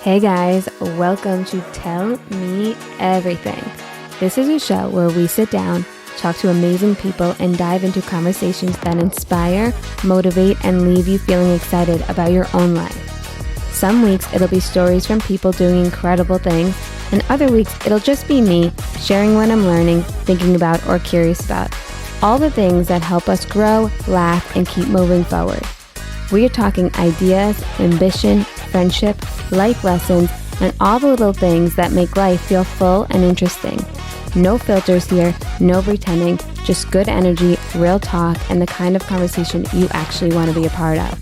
Hey guys, welcome to Tell Me Everything. This is a show where we sit down, talk to amazing people, and dive into conversations that inspire, motivate, and leave you feeling excited about your own life. Some weeks it'll be stories from people doing incredible things, and other weeks it'll just be me sharing what I'm learning, thinking about, or curious about. All the things that help us grow, laugh, and keep moving forward. We are talking ideas, ambition, friendship, life lessons, and all the little things that make life feel full and interesting. No filters here, no pretending, just good energy, real talk, and the kind of conversation you actually want to be a part of.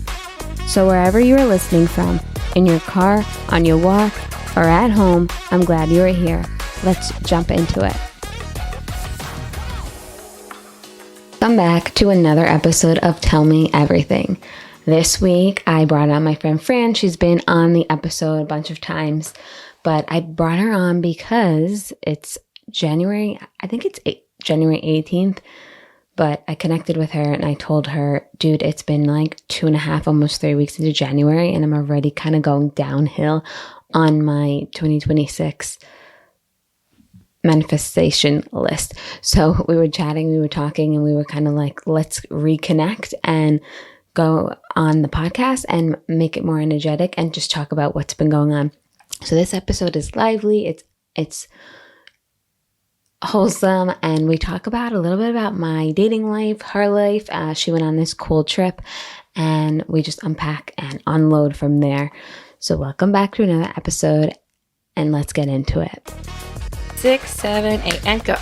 So wherever you are listening from, in your car, on your walk, or at home, I'm glad you are here. Let's jump into it. Welcome back to another episode of Tell Me Everything. This week, I brought on my friend Fran. She's been on the episode a bunch of times, but I brought her on because it's January 18th, but I connected with her and I told her, dude, it's been like 2.5, almost 3 weeks into January, and I'm already kind of going downhill on my 2026 manifestation list. So we were chatting, we were talking, and we were kind of like, let's reconnect and go on the podcast and make it more energetic and just talk about what's been going on. So this episode is lively, it's wholesome, and we talk about a little bit about my dating life, her life. She went on this cool trip, and we just unpack and unload from there. So welcome back to another episode, and let's get into it. 6, 7, 8, and go.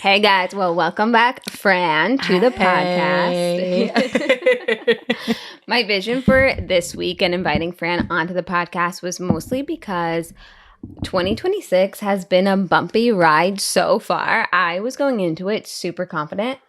Hey guys, well, welcome back, Fran, to the podcast. My vision for this week and inviting Fran onto the podcast was mostly because 2026 has been a bumpy ride so far. I was going into it super confident.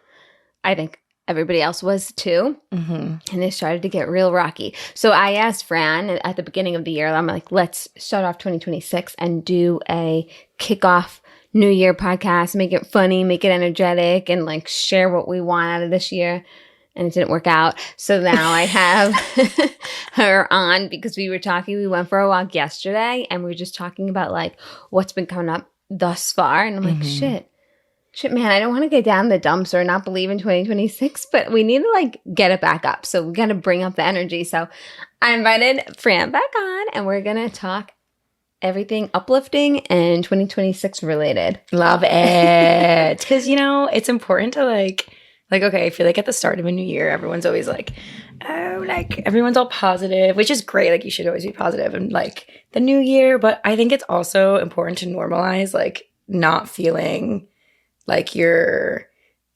I think everybody else was too. Mm-hmm. And it started to get real rocky. So I asked Fran at the beginning of the year, I'm like, let's start off 2026 and do a kickoff New Year podcast, make it funny, make it energetic, and like share what we want out of this year. And it didn't work out. So now I have her on because we were talking. We went for a walk yesterday and we were just talking about like what's been coming up thus far. And I'm like, shit, man, I don't want to get down the dumps or not believe in 2026, but we need to like get it back up. So we got to bring up the energy. So I invited Fran back on and we're going to talk everything uplifting and 2026 related. Love it. Because, it's important to like, okay, I feel like at the start of a new year, everyone's always like, oh, like everyone's all positive, which is great. Like you should always be positive and like the new year. But I think it's also important to normalize like not feeling like you're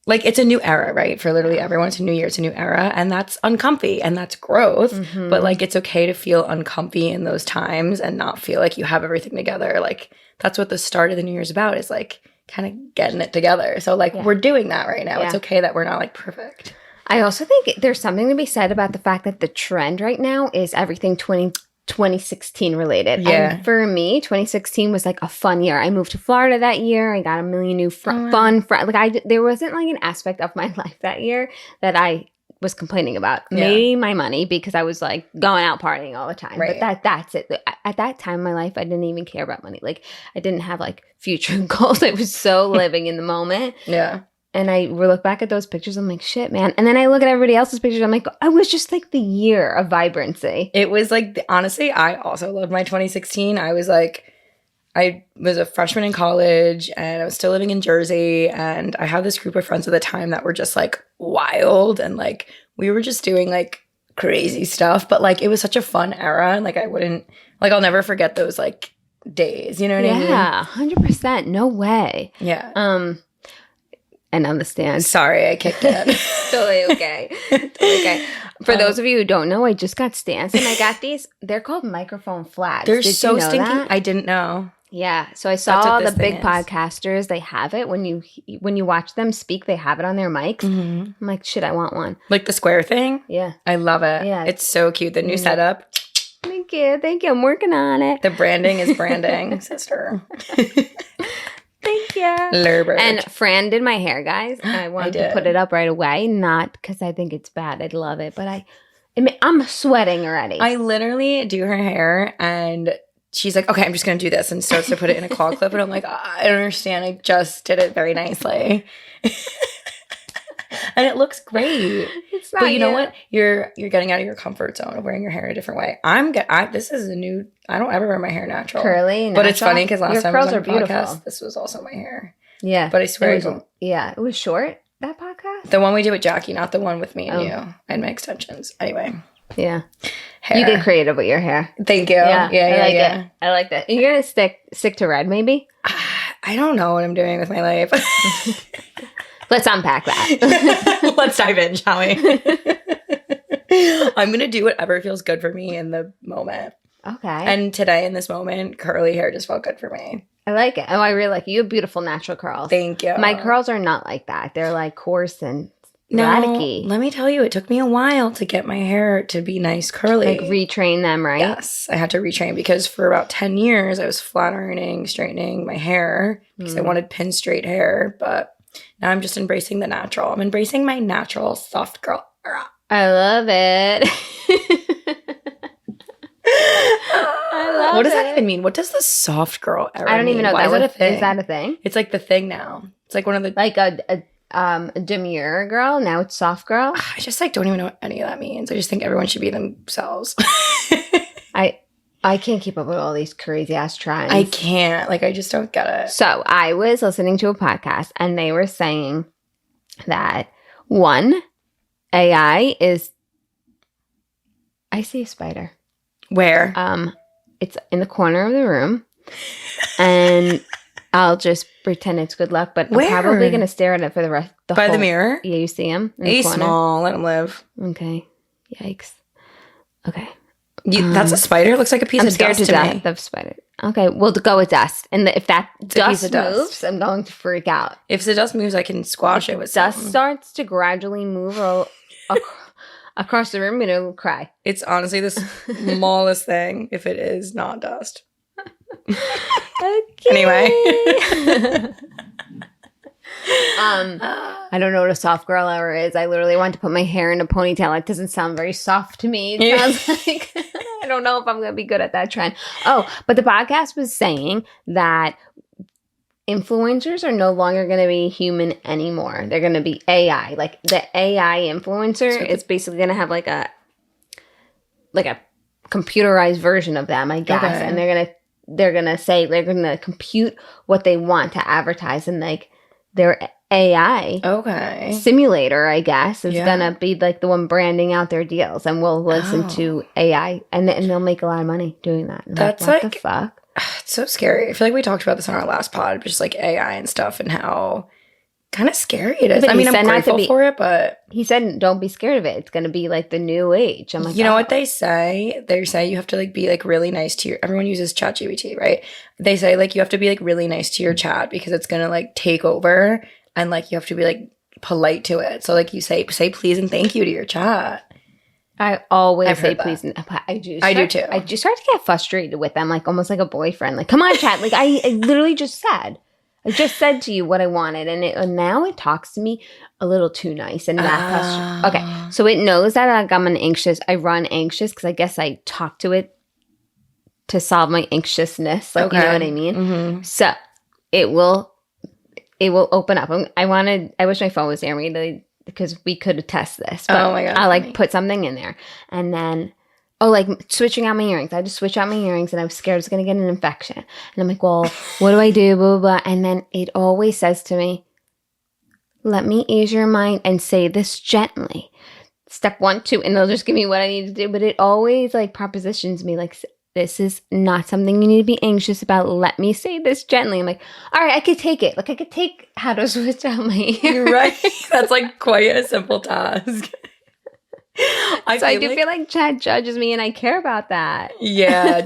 like it's a new era, right? For literally everyone, it's a new year, it's a new era. And that's uncomfy and that's growth. Mm-hmm. But like it's okay to feel uncomfy in those times and not feel like you have everything together. Like that's what the start of the new year is about, is like kind of getting it together. So like we're doing that right now. Yeah. It's okay that we're not like perfect. I also think there's something to be said about the fact that the trend right now is everything 2016 related. Yeah. And for me, 2016 was like a fun year. I moved to Florida that year. I got a million new fun friends. Like there wasn't like an aspect of my life that year that I was complaining about. Yeah. Maybe my money, because I was like going out partying all the time. Right. But that's it. At that time in my life, I didn't even care about money. Like I didn't have like future goals. I was so living in the moment. Yeah. And I look back at those pictures, I'm like, shit, man. And then I look at everybody else's pictures, I'm like, I was just like the year of vibrancy. It was like, honestly, I also loved my 2016. I was a freshman in college and I was still living in Jersey. And I had this group of friends at the time that were just like wild. And like, we were just doing like crazy stuff. But like, it was such a fun era. And like, I'll never forget those like days. You know what I mean? Yeah, 100%. No way. Yeah. And understand. Sorry, I kicked it. Totally okay. Okay. For those of you who don't know, I just got stands and I got these. They're called microphone flags. They're so stinky. That? I didn't know. Yeah. So I saw the big podcasters. They have it when you watch them speak. They have it on their mics. Mm-hmm. I'm like, shit, I want one. Like the square thing. Yeah. I love it. Yeah. It's so cute. The new setup. Thank you. I'm working on it. The branding is branding, sister. Thank you. Lurbert. And Fran did my hair, guys. I wanted to put it up right away, not because I think it's bad. I'd love it, but I'm sweating already. I literally do her hair and she's like, okay, I'm just going to do this, and starts to put it in a claw clip. And I'm like, I don't understand. I just did it very nicely. And it looks great. It's not but you know what? You're getting out of your comfort zone of wearing your hair a different way. This is a new, I don't ever wear my hair natural. Curly, natural. But it's funny because last your time I was curls on are the beautiful. podcast, this was also my hair. Yeah. But I swear it was short, that podcast? The one we did with Jackie, not the one with me and you. I had my extensions. Anyway. Yeah. Hair. You get creative with your hair. Thank you. Yeah. It. I like that. You're going to stick to red, maybe? I don't know what I'm doing with my life. Let's unpack that. Let's dive in, shall we? I'm going to do whatever feels good for me in the moment. Okay. And today, in this moment, curly hair just felt good for me. I like it. Oh, I really like it. You have beautiful natural curls. Thank you. My curls are not like that. They're like coarse and no, radical. Let me tell you, it took me a while to get my hair to be nice curly. Like retrain them, right? Yes. I had to retrain because for about 10 years, I was flat ironing, straightening my hair because I wanted pin straight hair. But now I'm just embracing the natural. I'm embracing my natural soft girl era. I love it. What does that even mean? What does the soft girl era I don't even know. Why is that a thing? Is that a thing? It's like the thing now. It's like one of the like a demure girl. Now it's soft girl. I just like don't even know what any of that means. I just think everyone should be themselves. I can't keep up with all these crazy ass trends. I can't. Like I just don't get it. So I was listening to a podcast and they were saying that AI is. I see a spider. Where? It's in the corner of the room, and I'll just pretend it's good luck. But Where? I'm probably gonna stare at it for the rest. By the mirror? Yeah, you see him. He's small. Let him live. Okay. Yikes. Okay. That's a spider. It looks like a piece I'm of scared dust to to death me. of spider. Okay, we'll go with dust. And if that dust dust. moves, I'm going to freak out. If the dust moves, I can squash it with Dust something. starts to gradually move across the room, and it'll cry. It's honestly the smallest thing if it is not dust. Okay. Anyway. I don't know what a soft girl ever is. I literally want to put my hair in a ponytail. It doesn't sound very soft to me. It sounds like I don't know if I'm going to be good at that trend. Oh, but the podcast was saying that influencers are no longer going to be human anymore. They're going to be AI. Like the AI influencer is basically going to have like a computerized version of them, I guess. Okay. And they're going to compute what they want to advertise, and like their AI simulator, I guess, is gonna be like the one branding out their deals, and we'll listen to AI, and they'll make a lot of money doing that. That's what the fuck? It's so scary. I feel like we talked about this on our last pod, just like AI and stuff, and how kind of scary it is. But I mean, I'm grateful for it, but he said, "Don't be scared of it. It's gonna be like the new age." I'm like, you know what they say? They say you have to like be like really nice to your. Everyone uses ChatGPT, right? They say like you have to be like really nice to your chat because it's gonna like take over. And, like, you have to be, like, polite to it. So, like, you say please and thank you to your chat. I always say please. And I do too. I just start to get frustrated with them, like, almost like a boyfriend. Like, come on, chat. Like, I literally just said to you what I wanted. And now it talks to me a little too nice. And that okay. So, it knows that, like, I run anxious because I guess I talk to it to solve my anxiousness. Like, you know what I mean? Mm-hmm. So, it will open up. I wish my phone was there really because we could test this. But oh my God. I like put something in there and then, like switching out my earrings. I just switch out my earrings and I was scared I was going to get an infection. And I'm like, well, what do I do? Blah, blah, blah. And then it always says to me, let me ease your mind and say this gently. Step 1, 2, and they'll just give me what I need to do. But it always like propositions me like, this is not something you need to be anxious about. Let me say this gently. I'm like, all right, I could take it. Like I could take how to switch out my ears. You're right. That's like quite a simple task. I do feel like chat judges me and I care about that. Yeah.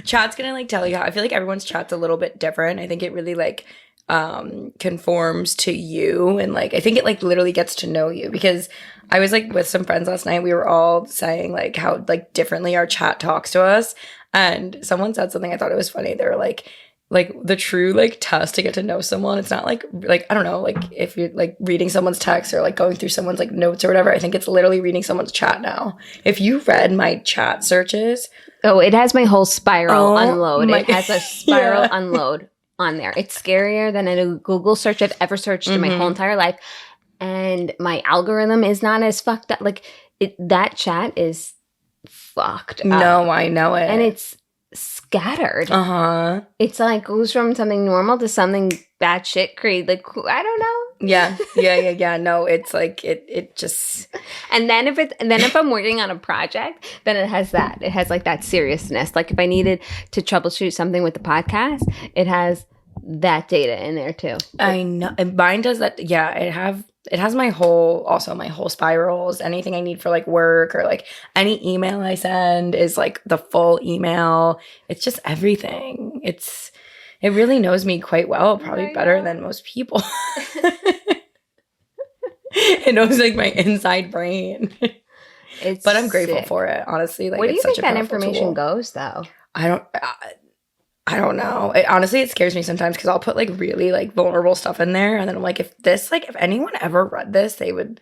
Chat's going to like tell you how. I feel like everyone's chat's a little bit different. I think it really like conforms to you, and like I think it like literally gets to know you, because I was like with some friends last night, we were all saying like how like differently our chat talks to us, and someone said something I thought it was funny. They were like like the true like test to get to know someone. It's not like I don't know, like if you're like reading someone's text or like going through someone's like notes or whatever. I think it's literally reading someone's chat now. If you read my chat searches, it has my whole spiral unload. It has a spiral Yeah. unload on there. It's scarier than a Google search I've ever searched in my whole entire life. And my algorithm is not as fucked up. Like that chat is fucked up. No, I know it. And it's scattered. It's like goes from something normal to something batshit crazy. Like I don't know. Yeah. No, it's like it just. And then if I'm working on a project, then it has that. It has like that seriousness. Like if I needed to troubleshoot something with the podcast, it has that data in there too. I know. And mine does that. Yeah, it has my whole spirals. Anything I need for like work or like any email I send is like the full email. It's just everything. It really knows me quite well, probably better than most people. It knows like my inside brain. But I'm grateful for it, honestly. Like, where do you think that information tool goes though? I don't know. Honestly, it scares me sometimes because I'll put like really like vulnerable stuff in there, and then I'm like, if anyone ever read this, I would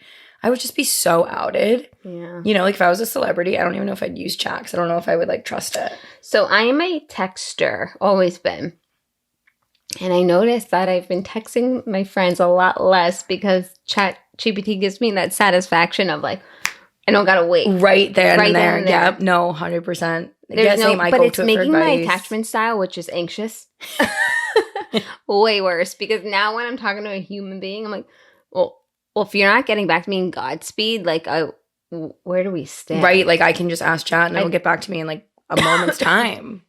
just be so outed. Yeah. You know, like if I was a celebrity, I don't even know if I'd use chat because I don't know if I would like trust it. So I am a texter, always been. And I noticed that I've been texting my friends a lot less because ChatGPT gives me that satisfaction of like, I don't gotta wait. Right there and there. Yeah, no, 100%. But it's making my attachment style, which is anxious, way worse. Because now when I'm talking to a human being, I'm like, well, if you're not getting back to me in Godspeed, like, where do we stand? Right, like I can just ask chat and it'll get back to me in like a moment's time.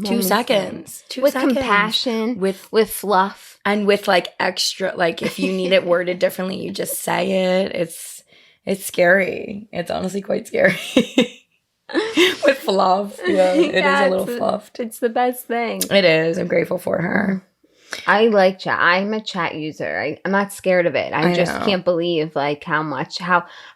2 seconds. With compassion, with fluff. And with like extra, like if you need it worded differently, you just say it. It's scary. It's honestly quite scary. With fluff. Yeah, it is a little fluffed. It's the best thing. It is. I'm grateful for her. I like chat. I'm a chat user. I'm not scared of it. I just can't believe like how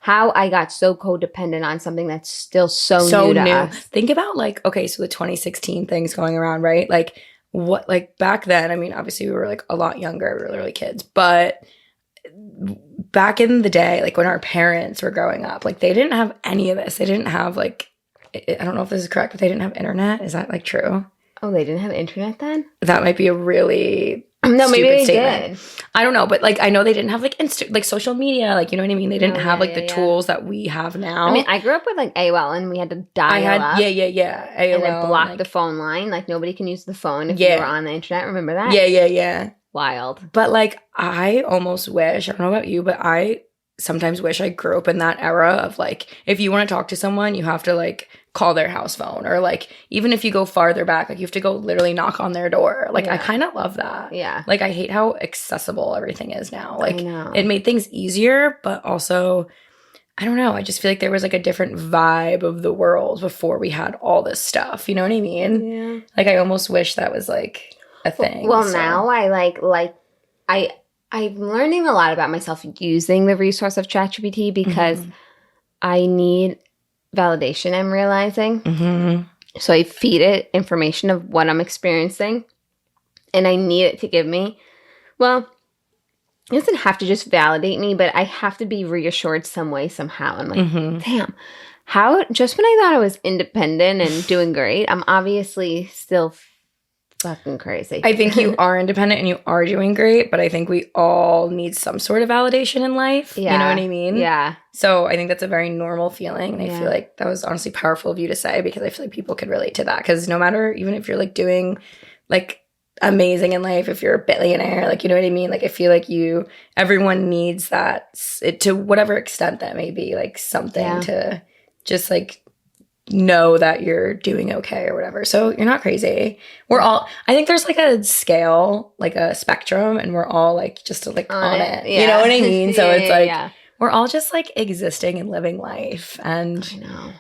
I got so codependent on something that's still so new to us. Think about like, okay, so the 2016 things going around, right? Like what, like back then, I mean, obviously we were like a lot younger. We were literally kids, but back in the day, like when our parents were growing up, like they didn't have any of this. They didn't have like, I don't know if this is correct, but they didn't have internet. Is that like true? Oh, they didn't have internet then? That might be a really maybe they statement. did. I don't know, but like I know they didn't have like social media, like you know what I mean. They didn't have like the tools that we have now. I mean, I grew up with like AOL, and we had to dial up. Yeah. AOL, and then block like, the phone line. Like nobody can use the phone if you were on the internet. Remember that? Yeah. Wild. But like I almost wish, I don't know about you, but I sometimes wish I grew up in that era of like if you want to talk to someone, you have to like call their house phone, or like even if you go farther back, like you have to go literally knock on their door. Like I kind of love that. Yeah. Like I hate how accessible everything is now. Like it made things easier, but also I don't know. I just feel like there was like a different vibe of the world before we had all this stuff. You know what I mean? Yeah. Like I almost wish that was like a thing. Well, now I I'm learning a lot about myself using the resource of ChatGPT because I need validation, I'm realizing. So I feed it information of what I'm experiencing, and I need it to give me, well, it doesn't have to just validate me, but I have to be reassured some way, somehow. I'm like, damn, how, just when I thought I was independent and doing great, I'm obviously still fucking crazy. I think you are independent and you are doing great, but I think we all need some sort of validation in life. Yeah. You know what I mean? Yeah. So I think that's a very normal feeling. And I feel like that was honestly powerful of you to say, because I feel like people could relate to that. Because no matter, even if you're like doing like amazing in life, if you're a billionaire, like, you know what I mean? Like, I feel like everyone needs that, to whatever extent that may be, like something to just like know that you're doing okay or whatever. So you're not crazy. We're all, I think there's like a scale, like a spectrum, and we're all like just like on it. You know what I mean? So it's like we're all just like existing and living life. And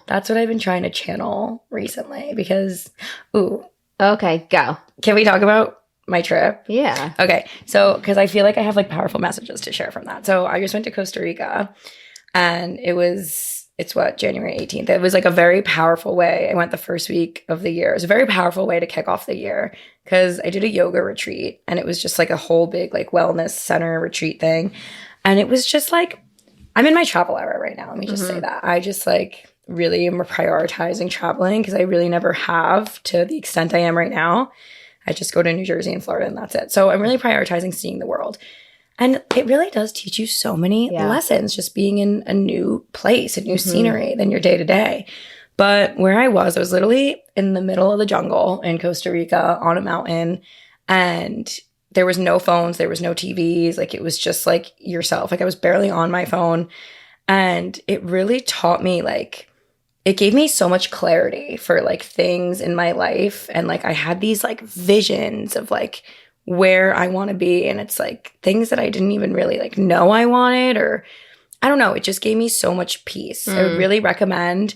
that's what I've been trying to channel recently because, okay, go. Can we talk about my trip? Yeah. Okay. So, because I feel like I have like powerful messages to share from that. So I just went to Costa Rica, and it was it's what, January 18th. It was like a very powerful way. I went the first week of the year. It was a very powerful way to kick off the year because I did a yoga retreat and it was just like a whole big like wellness center retreat thing. And it was just like, I'm in my travel era right now. Let me just say that. I just like really am prioritizing traveling because I really never have to the extent I am right now. I just go to New Jersey and Florida and that's it. So I'm really prioritizing seeing the world. And it really does teach you so many lessons just being in a new place, a new scenery than your day to day. But where I was literally in the middle of the jungle in Costa Rica on a mountain, and there was no phones, there was no TVs. Like it was just like yourself. Like I was barely on my phone. And it really taught me like, it gave me so much clarity for like things in my life. And like I had these like visions of like where I want to be. And it's like things that I didn't even really like know I wanted, or I don't know. It just gave me so much peace. I would really recommend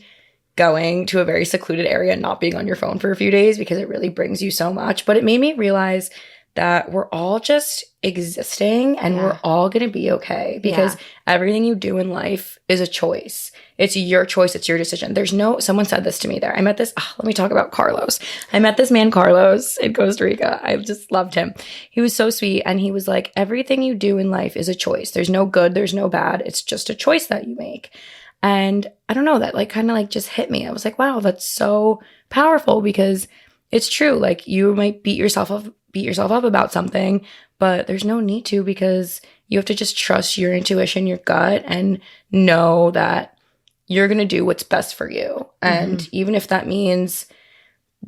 going to a very secluded area and not being on your phone for a few days because it really brings you so much. But it made me realize that we're all just existing and we're all going to be okay because everything you do in life is a choice. It's your choice. It's your decision. Someone said this to me there. I met this, let me talk about Carlos. I met this man, Carlos, in Costa Rica. I just loved him. He was so sweet. And he was like, everything you do in life is a choice. There's no good. There's no bad. It's just a choice that you make. And I don't know, that like kind of like just hit me. I was like, wow, that's so powerful because it's true. Like you might beat yourself up about something, but there's no need to because you have to just trust your intuition, your gut, and know that you're going to do what's best for you. And even if that means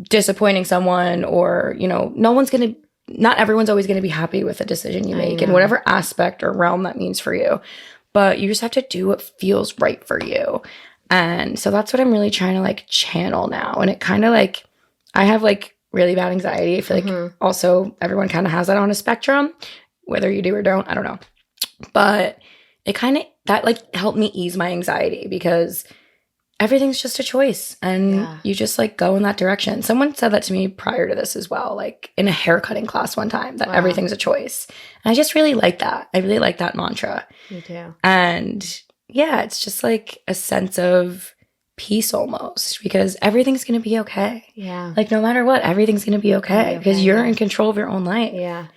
disappointing someone or, not everyone's always going to be happy with the decision you make in whatever aspect or realm that means for you. But you just have to do what feels right for you. And so that's what I'm really trying to like channel now. And it kind of like, I have like really bad anxiety. I feel like also everyone kind of has that on a spectrum, whether you do or don't, I don't know. But it kind of, that like helped me ease my anxiety because everything's just a choice and you just like go in that direction. Someone said that to me prior to this as well, like in a haircutting class one time, that everything's a choice. And I just really like that. I really like that mantra. Me too. And yeah, it's just like a sense of peace almost because everything's going to be okay. Yeah. Like no matter what, everything's going to be okay because you're in control of your own life. Yeah.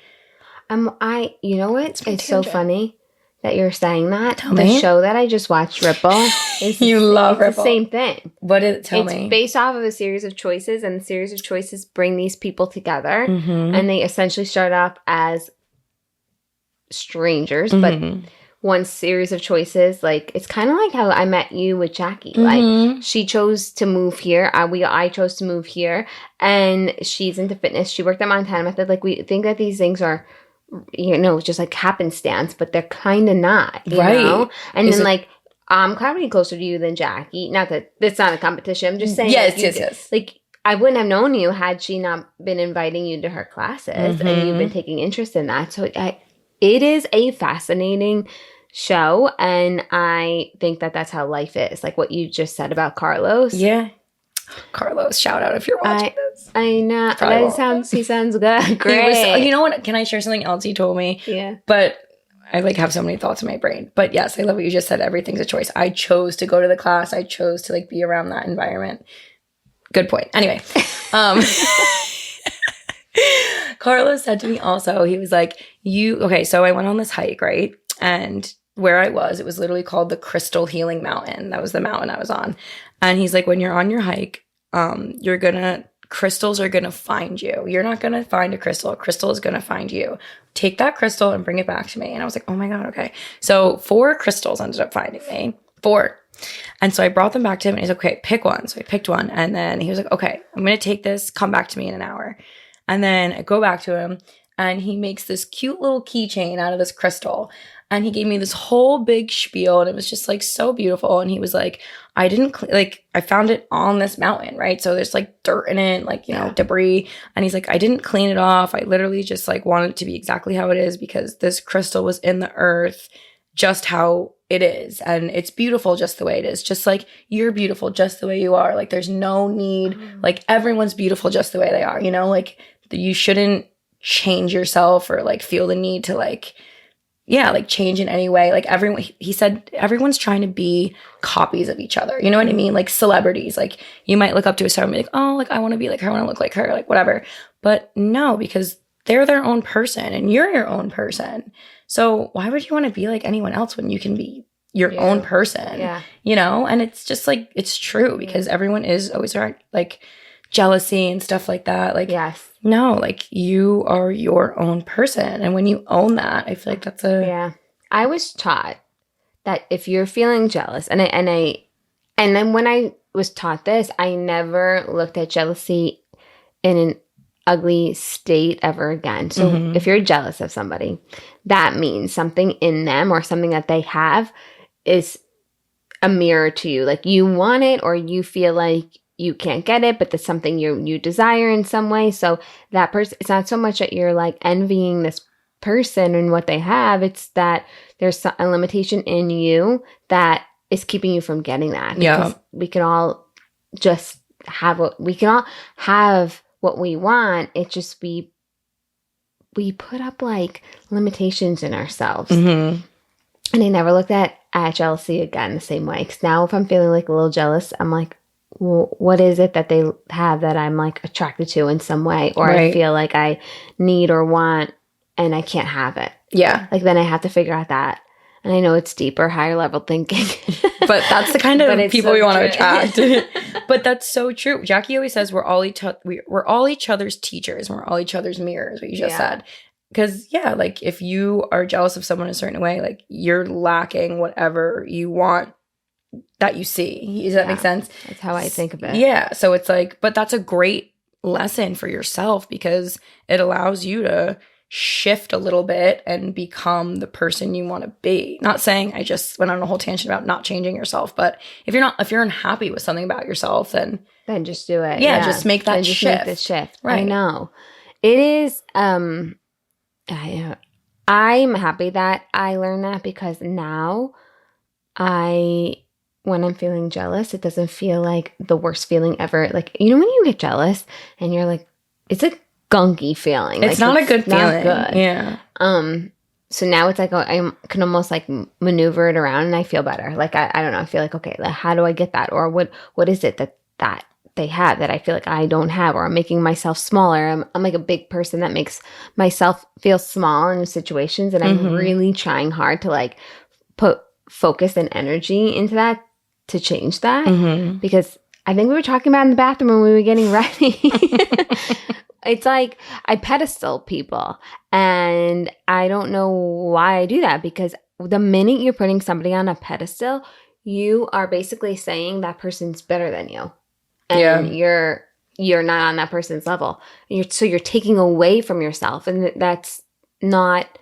You know what? It's so funny that you're saying that. Tell me. The show that I just watched, Ripple, is love Ripple. The same thing. What did it tell me? It's based off of a series of choices, and the series of choices bring these people together, and they essentially start off as strangers, but one series of choices, like it's kind of like how I met you with Jackie. Like she chose to move here, I chose to move here, and she's into fitness. She worked at Montana Method. Like we think that these things are, just like happenstance, but they're kind of not, you know? And then like, I'm probably closer to you than Jackie. Not that it's not a competition. I'm just saying. Yes. Like, I wouldn't have known you had she not been inviting you to her classes and you've been taking interest in that. So it is a fascinating show. And I think that that's how life is. Like what you just said about Carlos. Yeah. Carlos, shout out if you're watching this. I know. He sounds good. Great. You know what? Can I share something else he told me? Yeah. But I like have so many thoughts in my brain. But yes, I love what you just said. Everything's a choice. I chose to go to the class. I chose to like be around that environment. Good point. Anyway. Carlos said to me also, he was like, so I went on this hike, right? And where I was, it was literally called the Crystal Healing Mountain. That was the mountain I was on. And he's like, when you're on your hike, crystals are going to find you. You're not going to find a crystal. A crystal is going to find you. Take that crystal and bring it back to me. And I was like, oh my God, okay. So 4 crystals ended up finding me. 4. And so I brought them back to him and he's like, okay, pick one. So I picked one. And then he was like, okay, I'm going to take this, come back to me in an hour. And then I go back to him and he makes this cute little keychain out of this crystal. And he gave me this whole big spiel and it was just like so beautiful. And he was like, I found it on this mountain, right? So there's like dirt in it, like, debris. And he's like, I didn't clean it off. I literally just like wanted it to be exactly how it is because this crystal was in the earth just how it is. And it's beautiful just the way it is. Just like you're beautiful just the way you are. Like there's no need, like everyone's beautiful just the way they are, like you shouldn't change yourself or like feel the need to like like change in any way. Like he said everyone's trying to be copies of each other. You know what I mean? Like celebrities, like you might look up to a celebrity like, oh, like I want to be like her, I want to look like her, like whatever. But no, because they're their own person and you're your own person. So why would you want to be like anyone else when you can be your own person? Yeah. You know? And it's just like, it's true because everyone is always around like jealousy and stuff like that. Like, yes. No, like you are your own person. And when you own that, I feel like that's Yeah. I was taught that if you're feeling jealous, and then when I was taught this, I never looked at jealousy in an ugly state ever again. So if you're jealous of somebody, that means something in them or something that they have is a mirror to you. Like you want it or you feel like you can't get it, but there's something you desire in some way. So that person, it's not so much that you're like envying this person and what they have. It's that there's a limitation in you that is keeping you from getting that. Yeah. Because we can all just have what we want. It's just we put up like limitations in ourselves. And I never looked at jealousy again the same way. Because now if I'm feeling like a little jealous, I'm like, well, what is it that they have that I'm like attracted to in some way, or I feel like I need or want and I can't have it. Yeah. Like then I have to figure out that. And I know it's deeper, higher level thinking. But that's the kind of people we want to attract. to. But that's so true. Jackie always says we're all each other's teachers and we're all each other's mirrors, what you just said. Because, like if you are jealous of someone a certain way, like you're lacking whatever you want that you see. Does that make sense? That's how I think of it. Yeah. So it's like, but that's a great lesson for yourself because it allows you to shift a little bit and become the person you want to be. Not saying I just went on a whole tangent about not changing yourself, but if you're unhappy with something about yourself, then just do it. Yeah, just make that shift. Make the shift. Right. I know. It is I'm happy that I learned that because now when I'm feeling jealous, it doesn't feel like the worst feeling ever. Like, you know, when you get jealous and you're like, it's a gunky feeling. It's like, not a good feeling. Good. Yeah. So now it's like I can almost like maneuver it around and I feel better. Like, I don't know. I feel like, okay, like, how do I get that? Or what is it that they have that I feel like I don't have? Or I'm making myself smaller. I'm like a big person that makes myself feel small in situations. And I'm really trying hard to like put focus and energy into that to change that. Because I think we were talking about in the bathroom when we were getting ready. It's like I pedestal people and I don't know why I do that, because the minute you're putting somebody on a pedestal, you are basically saying that person's better than you. And you're not on that person's level. So you're taking away from yourself, and it's not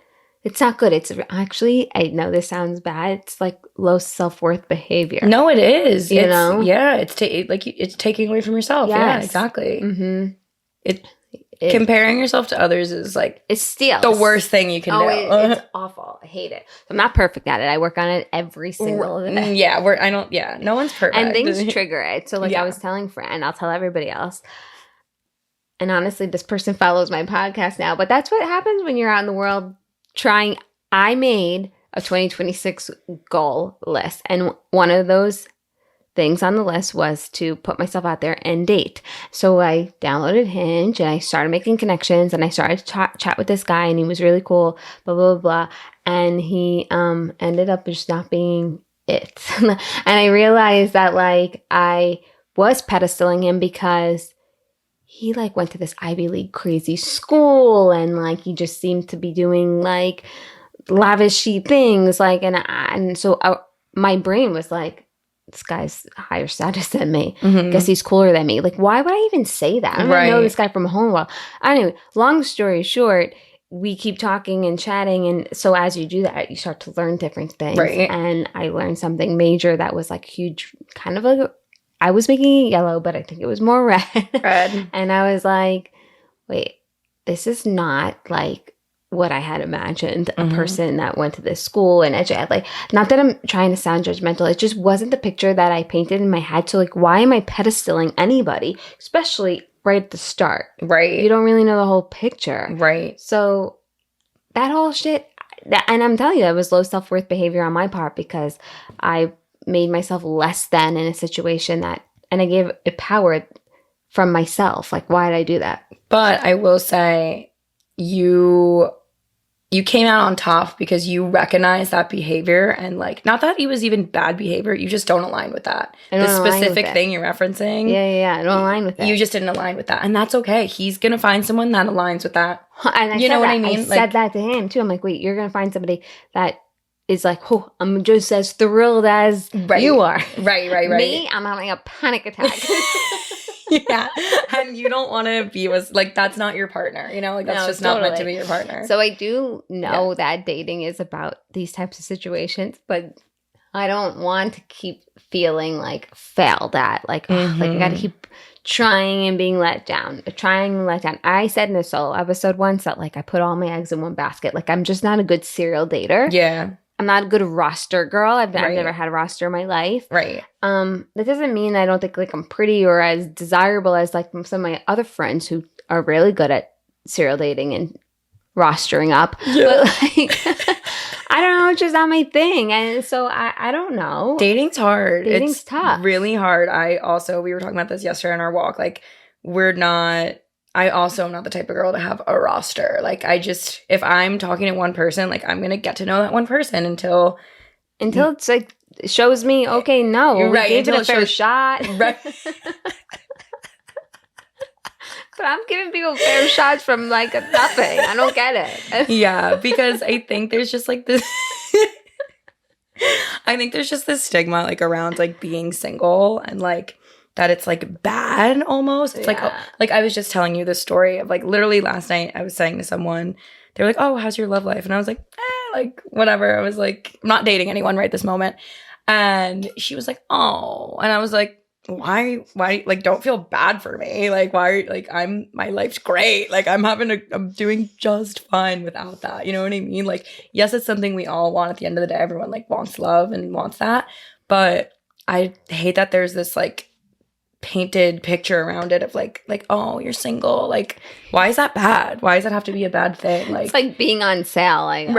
good. It's actually, I know this sounds bad. It's like low self-worth behavior. No, it is. You know? Yeah, it's taking away from yourself. Yes. Yeah, exactly. Comparing yourself to others is like it's still the worst thing you can do. It's awful. I hate it. I'm not perfect at it. I work on it every single day. Yeah, no one's perfect. And things trigger it. So like I was telling Fran, I'll tell everybody else. And honestly, this person follows my podcast now. But that's what happens when you're out in the world trying. I made a 2026 goal list. And one of those things on the list was to put myself out there and date. So I downloaded Hinge and I started making connections and I started to chat with this guy and he was really cool, blah, blah, blah. And he ended up just not being it. And I realized that like I was pedestaling him because he like went to this Ivy League crazy school and like he just seemed to be doing like lavishy things. Like, and so my brain was like, this guy's higher status than me. Guess he's cooler than me. Like, why would I even say that? I don't know this guy from a hole in the wall. Anyway, long story short, we keep talking and chatting. And so as you do that, you start to learn different things. Right. And I learned something major that was like huge, kind of like, I was making it yellow, but I think it was more red. And I was like, wait, this is not like what I had imagined, a person that went to this school and educated. Like, not that I'm trying to sound judgmental. It just wasn't the picture that I painted in my head. So like, why am I pedestaling anybody, especially right at the start? Right. You don't really know the whole picture. Right. So that whole shit, and I'm telling you, that was low self-worth behavior on my part because I made myself less than in a situation and I gave it power from myself. Like, why did I do that? But I will say you came out on top because you recognize that behavior and like, not that it was even bad behavior, you just don't align with that. The specific thing you're referencing. Yeah. I don't align with it. You just didn't align with that. And that's okay. He's going to find someone that aligns with that. And you know what I mean? I said that to him too. I'm like, wait, you're going to find somebody that is like, oh, I'm just as thrilled as you are. Right. Me, I'm having a panic attack. Yeah. And you don't want to be with, like, that's not your partner, you know? Like, that's just not meant to be your partner. So I do know that dating is about these types of situations, but I don't want to keep feeling like failed at. Like, like I got to keep trying and being let down. I said in a solo episode once that, like, I put all my eggs in one basket. Like, I'm just not a good serial dater. Yeah. I'm not a good roster girl. I've never had a roster in my life. Right. That doesn't mean I don't think like I'm pretty or as desirable as like some of my other friends who are really good at serial dating and rostering up. Yeah. But like, I don't know, it's just not my thing. And so I don't know. Dating's hard. Dating's tough. Really hard. We were talking about this yesterday on our walk. Like, I also am not the type of girl to have a roster. Like, if I'm talking to one person, like, I'm going to get to know that one person until it's like, shows me, okay, no, we gave it a fair shot. Right. But I'm giving people fair shots from like nothing. I don't get it. Yeah, because I think there's just like this stigma like around like being single and like that it's like bad almost. It's like I was just telling you this story of like literally last night I was saying to someone, they were like, oh, how's your love life? And I was like, like whatever. I was like, I'm not dating anyone right this moment. And she was like, oh. And I was like, why, like, don't feel bad for me. Like, why, like, my life's great. Like, I'm doing just fine without that. You know what I mean? Like, yes, it's something we all want at the end of the day. Everyone like wants love and wants that. But I hate that there's this like painted picture around it of like, oh, you're single. Like, why is that bad? Why does that have to be a bad thing? Like, it's like being on sale. Like,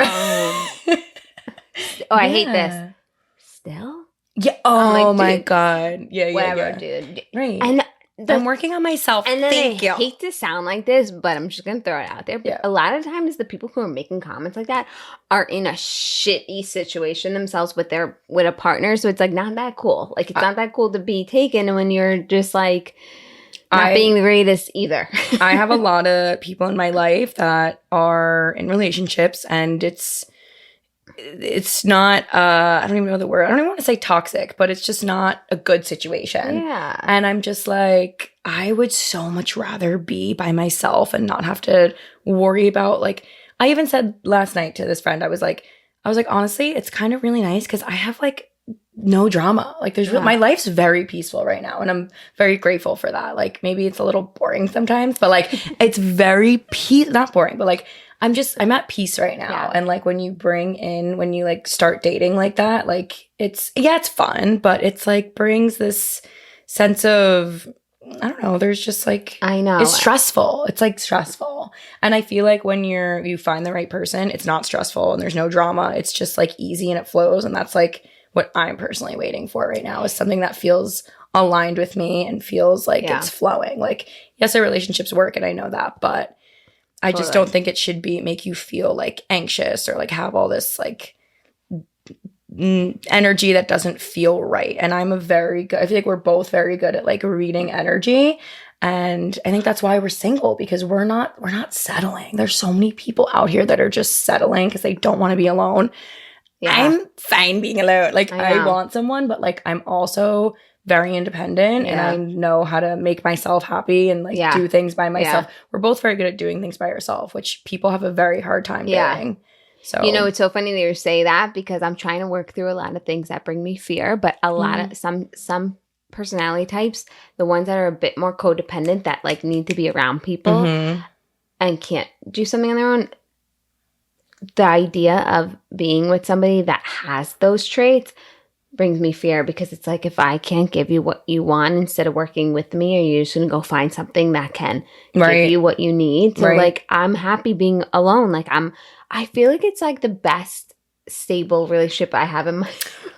I hate this. Still? Yeah. Oh like, my God. Yeah. Whatever, dude. Right. And I'm working on myself. And then Thank you. I hate to sound like this, but I'm just gonna throw it out there. But a lot of times, the people who are making comments like that are in a shitty situation themselves with a partner. So it's like not that cool. Like it's not that cool to be taken when you're just like not being the greatest either. I have a lot of people in my life that are in relationships, and it's not I don't even know the word. I don't even want to say toxic, but it's just not a good situation. Yeah. And I'm just like, I would so much rather be by myself and not have to worry about like, I even said last night to this friend, I was like, honestly, it's kind of really nice because I have like no drama. Like my life's very peaceful right now. And I'm very grateful for that. Like maybe it's a little boring sometimes, but like it's very not boring, but like I'm at peace right now. Yeah. And like when you like start dating like that, like it's fun, but it's like brings this sense of, I don't know, there's just like, I know. It's stressful. It's like stressful. And I feel like when you find the right person, it's not stressful and there's no drama. It's just like easy and it flows. And that's like what I'm personally waiting for right now is something that feels aligned with me and feels like it's flowing. Like, yes, our relationships work and I know that, but I just don't think it should make you feel like anxious or like have all this like energy that doesn't feel right. And I feel like we're both very good at like reading energy. And I think that's why we're single, because we're not settling. There's so many people out here that are just settling because they don't want to be alone. Yeah. I'm fine being alone. Like I want someone, but like I'm also very independent and I know how to make myself happy and like do things by myself. We're both very good at doing things by ourselves, which people have a very hard time doing. So, you know, it's so funny that you say that because I'm trying to work through a lot of things that bring me fear, but a lot of some personality types, the ones that are a bit more codependent that like need to be around people and can't do something on their own. The idea of being with somebody that has those traits brings me fear, because it's like, if I can't give you what you want, instead of working with me, are you just going to go find something that can give you what you need? So like, I'm happy being alone. Like I feel like it's like the best stable relationship I have in my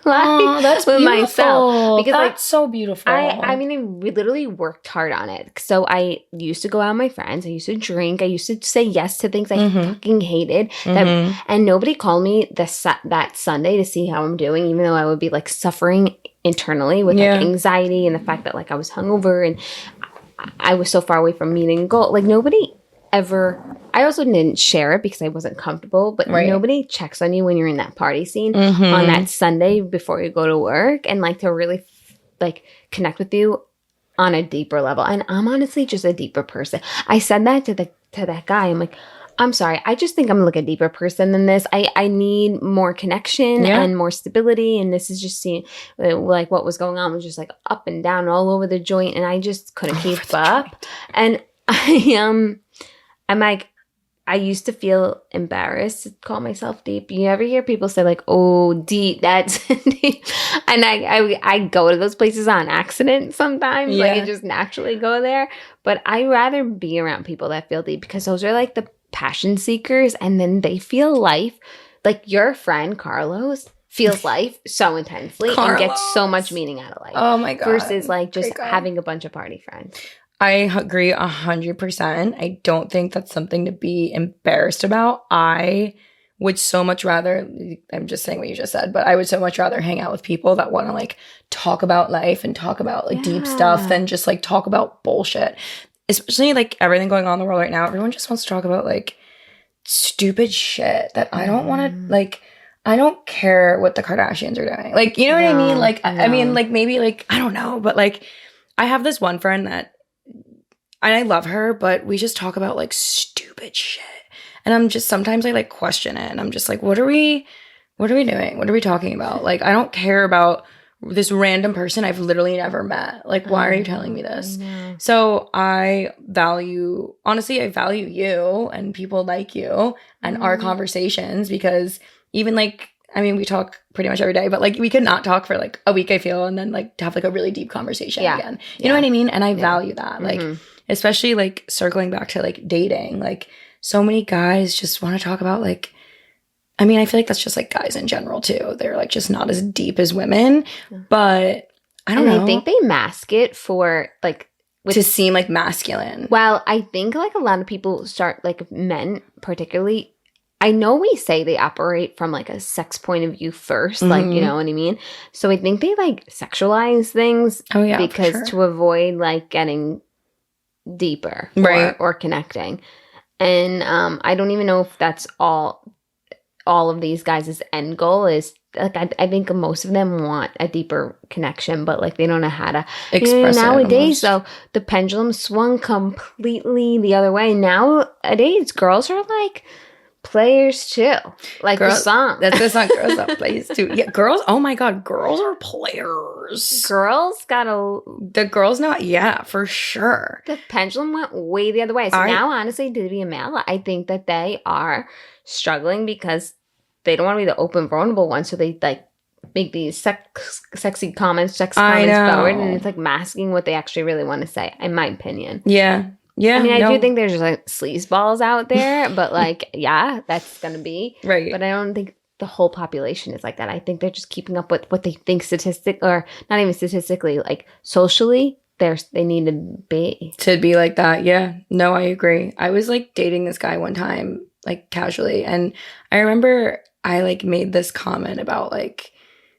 life that's with beautiful. myself, because that's like so beautiful. I mean, I literally worked hard on it. So I used to go out with my friends. I used to drink. I used to say yes to things I fucking hated. And nobody called me that Sunday to see how I'm doing, even though I would be like suffering internally with like anxiety and the fact that like I was hungover and I was so far away from meeting a goal. Like nobody ever. I also didn't share it because I wasn't comfortable, but nobody checks on you when you're in that party scene on that Sunday before you go to work, and like to really like connect with you on a deeper level. And I'm honestly just a deeper person. I said that to that guy. I'm like, I'm sorry. I just think I'm like a deeper person than this. I need more connection and more stability. And this is just seeing like what was going on was just like up and down all over the joint, and I just couldn't keep up. And I'm like, I used to feel embarrassed to call myself deep. You ever hear people say like, "Oh, deep, that's deep," and I go to those places on accident sometimes. Like I just naturally go there. But I rather be around people that feel deep, because those are like the passion seekers, and then they feel life. Like your friend Carlos feels life so intensely and gets so much meaning out of life. Oh my God! Versus like just having a bunch of party friends. I agree 100%. I don't think that's something to be embarrassed about. I would so much rather, I'm just saying what you just said, but I would so much rather hang out with people that want to like talk about life and talk about like deep stuff than just like talk about bullshit. Especially like everything going on in the world right now. Everyone just wants to talk about like stupid shit that I don't want to like. I don't care what the Kardashians are doing. Like, you know what I mean? Like, I mean, like maybe like, I don't know, but like I have this one friend that, and I love her, but we just talk about like stupid shit. And I'm just, sometimes I like question it, and I'm just like, what are we doing? What are we talking about? Like, I don't care about this random person I've literally never met. Like, why are you telling me this? So I value you and people like you and our conversations, because even like, I mean, we talk pretty much every day, but like we could not talk for like a week, I feel, and then like to have like a really deep conversation again. You know what I mean? And I value that. Like, especially like circling back to like dating, like so many guys just want to talk about like, I mean, I feel like that's just like guys in general too. They're like just not as deep as women, but I don't know. I think they mask it for like to seem like masculine. Well, I think like a lot of people start, like men particularly, I know we say they operate from like a sex point of view first, like, you know what I mean? So I think they like sexualize things because to avoid like getting deeper or connecting. And I don't even know if that's all of these guys' end goal is. Like I think most of them want a deeper connection, but like they don't know how to express it nowadays. So the pendulum swung completely the other way. Nowadays, girls are like players too, like the song. That's the song. Girls are players too. Yeah, girls. Oh my God, girls are players. The girls know. Yeah, for sure. The pendulum went way the other way. So now, honestly, to be a male, I think that they are struggling because they don't want to be the open, vulnerable one. So they like make these sexy comments, forward, and it's like masking what they actually really want to say, in my opinion. Yeah. Yeah. I mean, I do think there's just like sleazeballs out there, but like, yeah, that's going to be. Right. But I don't think the whole population is like that. I think they're just keeping up with what they think or not even statistically, like socially, they need to be. To be like that. Yeah. No, I agree. I was like dating this guy one time, like casually. And I remember I like made this comment about like,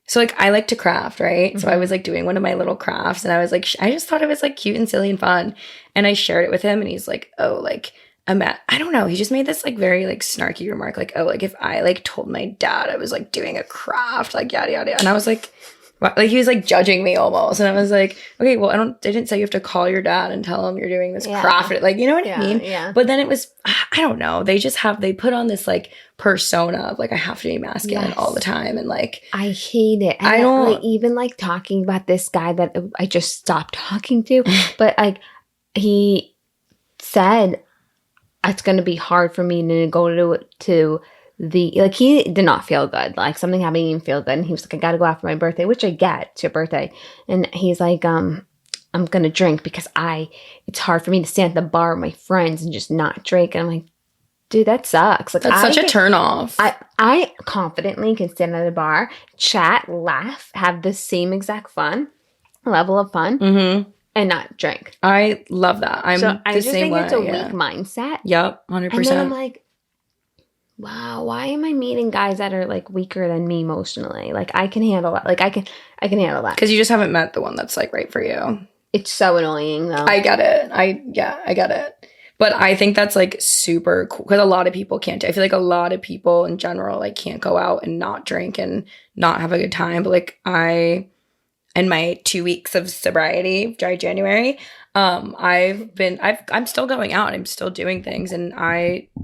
so like I like to craft, right? Mm-hmm. So I was like doing one of my little crafts, and I was like, I just thought it was like cute and silly and fun. And I shared it with him, and he's like, oh, like I don't know. He just made this like very like snarky remark, like, oh, like if I like told my dad I was like doing a craft, like yada yada. And I was like, what? Like he was like judging me almost. And I was like, okay, well, I didn't say you have to call your dad and tell him you're doing this craft. Like, you know what I mean? Yeah. But then it was, I don't know. They put on this like persona of like, I have to be masculine all the time. And like, I hate it. And I don't like, even like talking about this guy that I just stopped talking to, but like he said, it's going to be hard for me to go to he did not feel good. Like something happened, he didn't feel good. And he was like, I got to go out for my birthday, which I get, it's your birthday. And he's like, I'm going to drink because it's hard for me to stand at the bar with my friends and just not drink. And I'm like, dude, that sucks. Like, that's such a turn off. I confidently can stand at a bar, chat, laugh, have the same exact level of fun, and not drink. I love that. I just think it's a weak mindset. Yep, 100%. And then I'm like, wow, why am I meeting guys that are like weaker than me emotionally? Like I can handle that. Like I can handle that. Because you just haven't met the one that's like right for you. It's so annoying though. I get it. I get it. But I think that's like super cool because a lot of people can't. I feel like a lot of people in general like can't go out and not drink and not have a good time. But like in my 2 weeks of sobriety, dry January, I'm still going out. I'm still doing things. And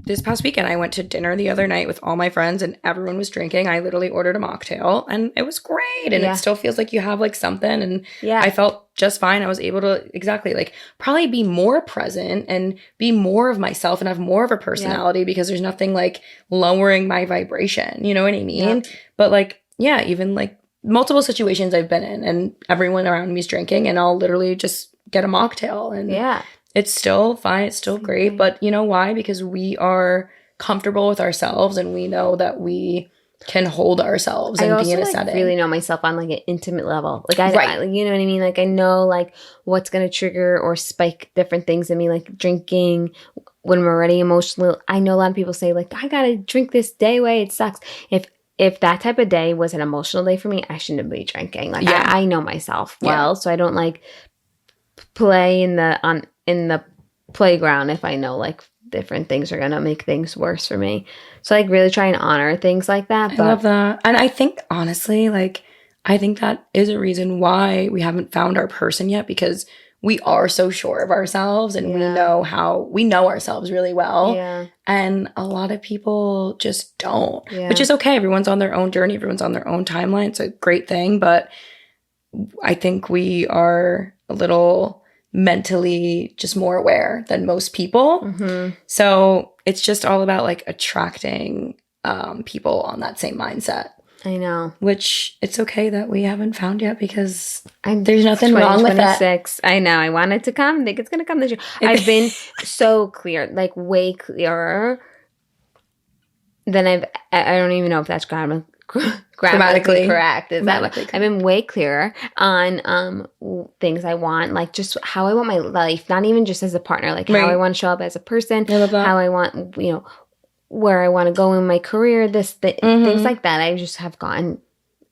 this past weekend, I went to dinner the other night with all my friends and everyone was drinking. I literally ordered a mocktail and it was great. And it still feels like you have like something. And I felt just fine. I was able to exactly like probably be more present and be more of myself and have more of a personality because there's nothing like lowering my vibration. You know what I mean? Yeah. But like, even like multiple situations I've been in and everyone around me is drinking and I'll literally just get a mocktail and it's still fine. It's still great. But you know why? Because we are comfortable with ourselves and we know that we can hold ourselves and be in a setting. I really know myself on like an intimate level. Like I you know what I mean? Like I know like what's going to trigger or spike different things in me, like drinking when I'm already emotional. I know a lot of people say like, I got to drink this day away. It sucks. If that type of day was an emotional day for me, I shouldn't be drinking. Like I know myself well, so I don't like play in the playground if I know like different things are gonna make things worse for me. So like really try and honor things like that. I love that, and I think honestly, like I think that is a reason why we haven't found our person yet because we are so sure of ourselves and we know ourselves really well. Yeah. And a lot of people just don't, which is okay. Everyone's on their own journey. Everyone's on their own timeline. It's a great thing. But I think we are a little mentally just more aware than most people. Mm-hmm. So it's just all about like attracting people on that same mindset. I know. Which it's okay that we haven't found yet because there's nothing wrong with that. I know. I want it to come. I think it's going to come this year. I've been so clear, like way clearer than I don't even know if that's grammatically correct. Is that what? I've been way clearer on things I want, like just how I want my life, not even just as a partner, like how I want to show up as a person, how I want, where I want to go in my career, things like that. I just have gotten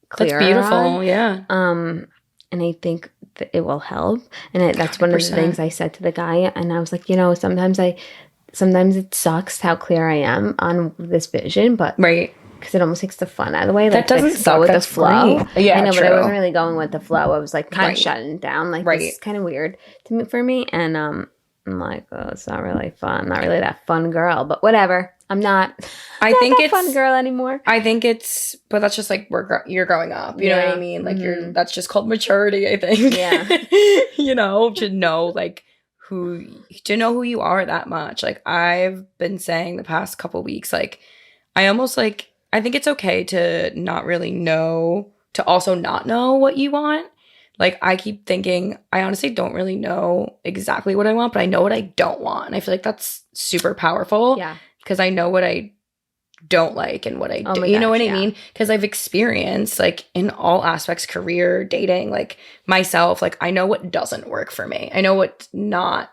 clearer. That's beautiful, yeah. And I think that it will help. And that's 100%. One of the things I said to the guy. And I was like, sometimes it sucks how clear I am on this vision, but because it almost takes the fun out of the way. Like, that doesn't suck with the flow. Great. Yeah, I know, true. but I wasn't really going with the flow. I was like kind of shutting down. Like this is kind of weird for me. And I'm like, oh, it's not really fun. Not really that fun girl, but whatever. I'm not. I think it's fun girl anymore. I think but that's just like you're growing up. You know what I mean? Like that's just called maturity. I think. Yeah. To know like who you are that much. Like I've been saying the past couple weeks, like I almost like I think it's okay to not really know, to also not know what you want. Like, I keep thinking, I honestly don't really know exactly what I want, but I know what I don't want. And I feel like that's super powerful. Yeah. Because I know what I don't like and what I do. You know what I mean? Because I've experienced, like, in all aspects, career, dating, like, myself, like, I know what doesn't work for me. I know what's not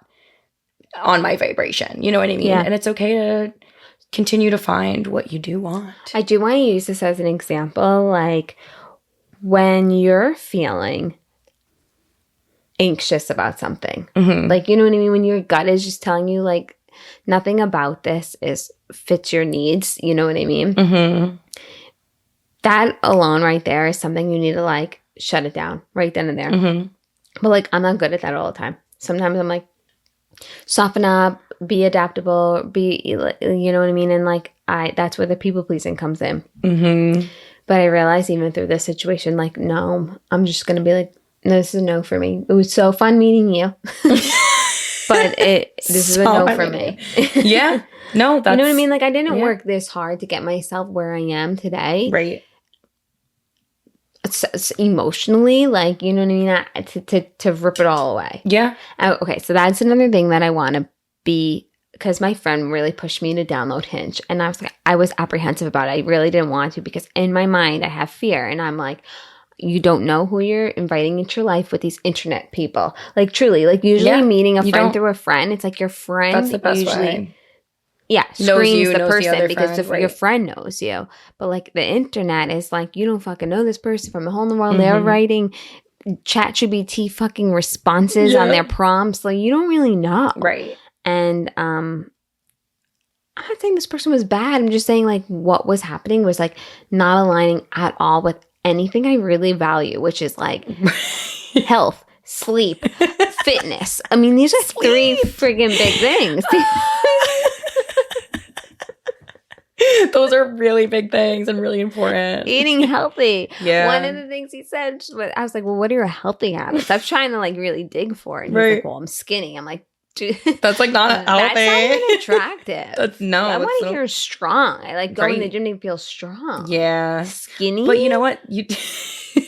on my vibration. You know what I mean? Yeah. And it's okay to continue to find what you do want. I do want to use this as an example. Like, when you're feeling anxious about something. Mm-hmm. Like, you know what I mean? When your gut is just telling you, like, nothing about this fits your needs. You know what I mean? Mm-hmm. That alone right there is something you need to, like, shut it down right then and there. Mm-hmm. But, like, I'm not good at that all the time. Sometimes I'm like, soften up, be adaptable, you know what I mean? And, like, that's where the people pleasing comes in. Mm-hmm. But I realized even through this situation, like, no, I'm just going to be like, no, this is a no for me. It was so fun meeting you. But this is a no for me. Yeah. No, that's... You know what I mean? Like, I didn't work this hard to get myself where I am today. Right. It's emotionally, like, you know what I mean? To rip it all away. Yeah. Okay, so that's another thing that I want to be, because my friend really pushed me to download Hinge, and I was apprehensive about it. I really didn't want to, because in my mind I have fear, and I'm like, you don't know who you're inviting into your life with these internet people. Like, truly, like, usually meeting a friend through a friend, it's like your friend that's the best usually way. Yeah, screens the person the because friend, your friend knows you. But like the internet is like, you don't fucking know this person from a hole in the world. They're writing ChatGPT fucking responses on their prompts. Like, you don't really know. Right. And I'm not saying this person was bad. I'm just saying, like, what was happening was like not aligning at all with anything I really value, which is like health, sleep, fitness. I mean, these are three friggin' big things. Those are really big things and really important. Eating healthy. Yeah. One of the things he said, I was like, well, what are your healthy habits? I'm trying to like really dig for it. And he's like, well, I'm skinny. I'm like, dude. That's like not healthy. That's not even attractive. I want to hear strong. I like going to the gym to feel strong. Yeah. Skinny. But you know what?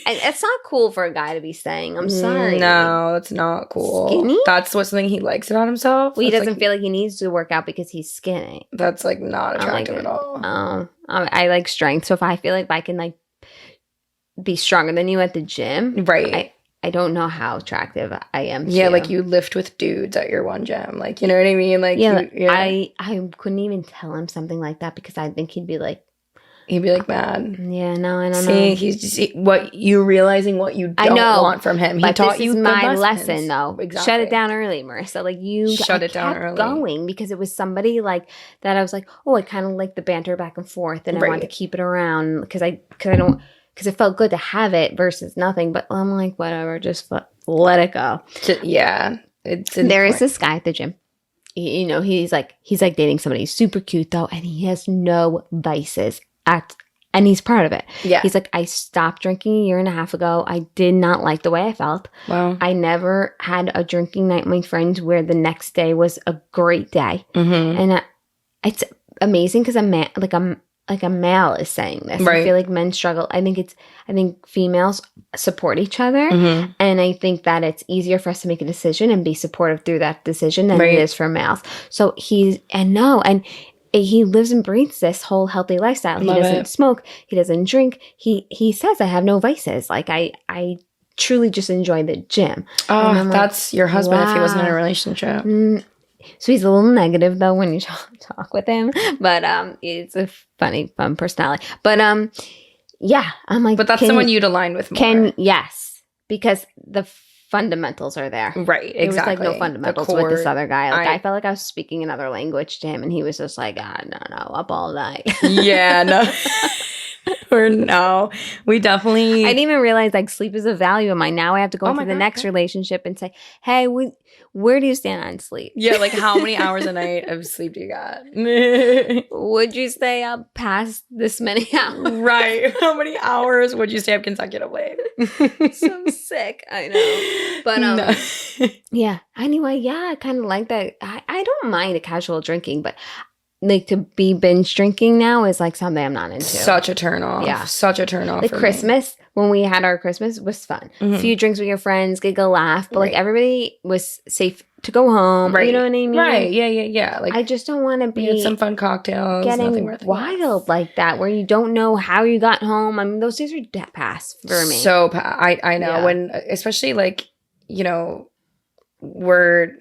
It's not cool for a guy to be saying, I'm sorry. No, that's not cool. Skinny? That's what's something he likes about himself. Well, he doesn't feel like he needs to work out because he's skinny. That's like not attractive at all. I like strength. So if I feel like I can like be stronger than you at the gym, right? I don't know how attractive I am. Yeah, like you lift with dudes at your one gym, like, you know what I mean? Like, I couldn't even tell him something like that because I think he'd be like mad. Yeah, no, I don't know. See, he's just what you realizing what you don't want from him. He taught you my lesson, though. Exactly. Shut it down early, Marissa. Like shut it down early. Going because it was somebody like that. I was like, oh, I kind of like the banter back and forth, and I wanted to keep it around because it felt good to have it versus nothing. But I'm like, whatever, just let it go. Yeah, there is this guy at the gym. You know, he's like dating somebody. He's super cute though, and he has no vices. And he's proud of it. Yeah. He's like, I stopped drinking a year and a half ago. I did not like the way I felt. Wow. I never had a drinking night with my friends where the next day was a great day. Mm-hmm. And it's amazing because a male is saying this. Right. I feel like men struggle. I think females support each other. Mm-hmm. And I think that it's easier for us to make a decision and be supportive through that decision than it is for males. So he lives and breathes this whole healthy lifestyle. He doesn't smoke. He doesn't drink. He says, I have no vices. Like, I truly just enjoy the gym. Oh, that's your husband if he wasn't in a relationship. So he's a little negative, though, when you talk with him. But it's a funny, fun personality. But, yeah, I'm like... But that's someone you'd align with more. Yes, because the fundamentals are there. Right, exactly. There was like no fundamentals with this other guy. Like I felt like I was speaking another language to him, and he was just like, no, up all night. Yeah, no. Or no. We definitely... I didn't even realize like sleep is a value of mine. Now I have to go into the next relationship and say, hey, where do you stand on sleep? Yeah, like how many hours a night of sleep do you got? Would you stay up past this many hours? Right. How many hours would you stay up consecutively? So sick. I know. But yeah. Anyway, I kind of like that. I don't mind a casual drinking, but like to be binge drinking now is like something I'm not into. Such a turn off. Yeah. Such a turn off. Like Christmas, when we had our Christmas, was fun. Mm-hmm. A few drinks with your friends, giggle, laugh, but like everybody was safe to go home. Right. You know what I mean? Right. Yeah. Like I just don't want to be... We had some fun cocktails. Getting wild like that where you don't know how you got home. I mean, those days are past for me. So I know. When, especially like, you know, we're...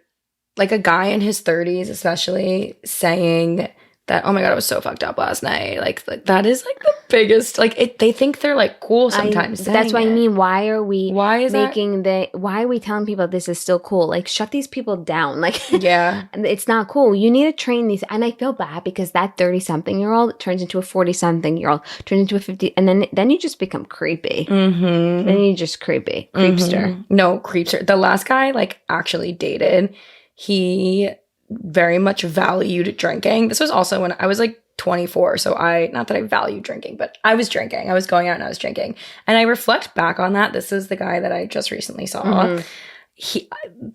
Like a guy in his 30s, especially, saying that, oh my God, I was so fucked up last night. Like that is like the biggest, like they think they're like cool sometimes. That's what I mean. Why are we why are we telling people this is still cool? Like shut these people down. Like, yeah, it's not cool. You need to train these. And I feel bad because that 30-something-year-old turns into a 40-something-year-old, turns into a 50. And then you just become creepy. Mm-hmm. Then you're just creepy. Creepster. Mm-hmm. No, creepster. The last guy like actually dated. He very much valued drinking. This was also when I was like 24. So not that I value drinking, but I was drinking. I was going out and I was drinking. And I reflect back on that. This is the guy that I just recently saw. Mm-hmm.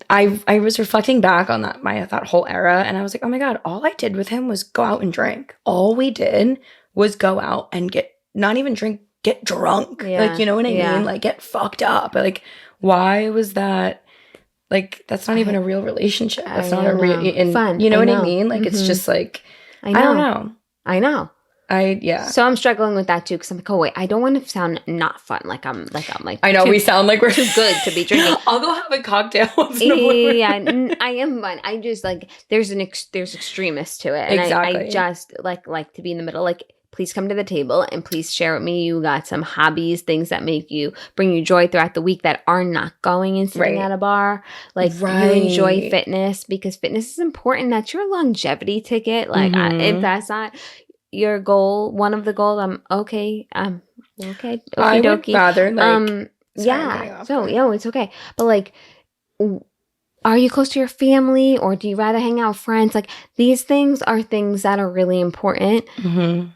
I was reflecting back on that whole era, and I was like, oh my God, all I did with him was go out and drink. All we did was go out and not even drink, get drunk. Yeah. Like, you know what I mean? Like, get fucked up. Like, why was that? Like, that's not even a real relationship. That's not a real fun. You know what I mean? Like, it's just like, I don't know. I know. Yeah. So I'm struggling with that too, because I'm like, oh wait, I don't want to sound not fun. Like I'm I know we sound like we're too good to be drinking. I'll go have a cocktail once in a while. Yeah, I am fun. I just like there's extremists to it, and I just like to be in the middle. Like, please come to the table and please share with me. You got some hobbies, things that bring you joy throughout the week that are not going and sitting at a bar. Like, you enjoy fitness, because fitness is important. That's your longevity ticket. Like, if that's not your goal, one of the goals, I'm okay. Okay. I would rather like. Yeah. So it's okay. But like, are you close to your family, or do you rather hang out with friends? Like, these things are things that are really important. Mm-hmm.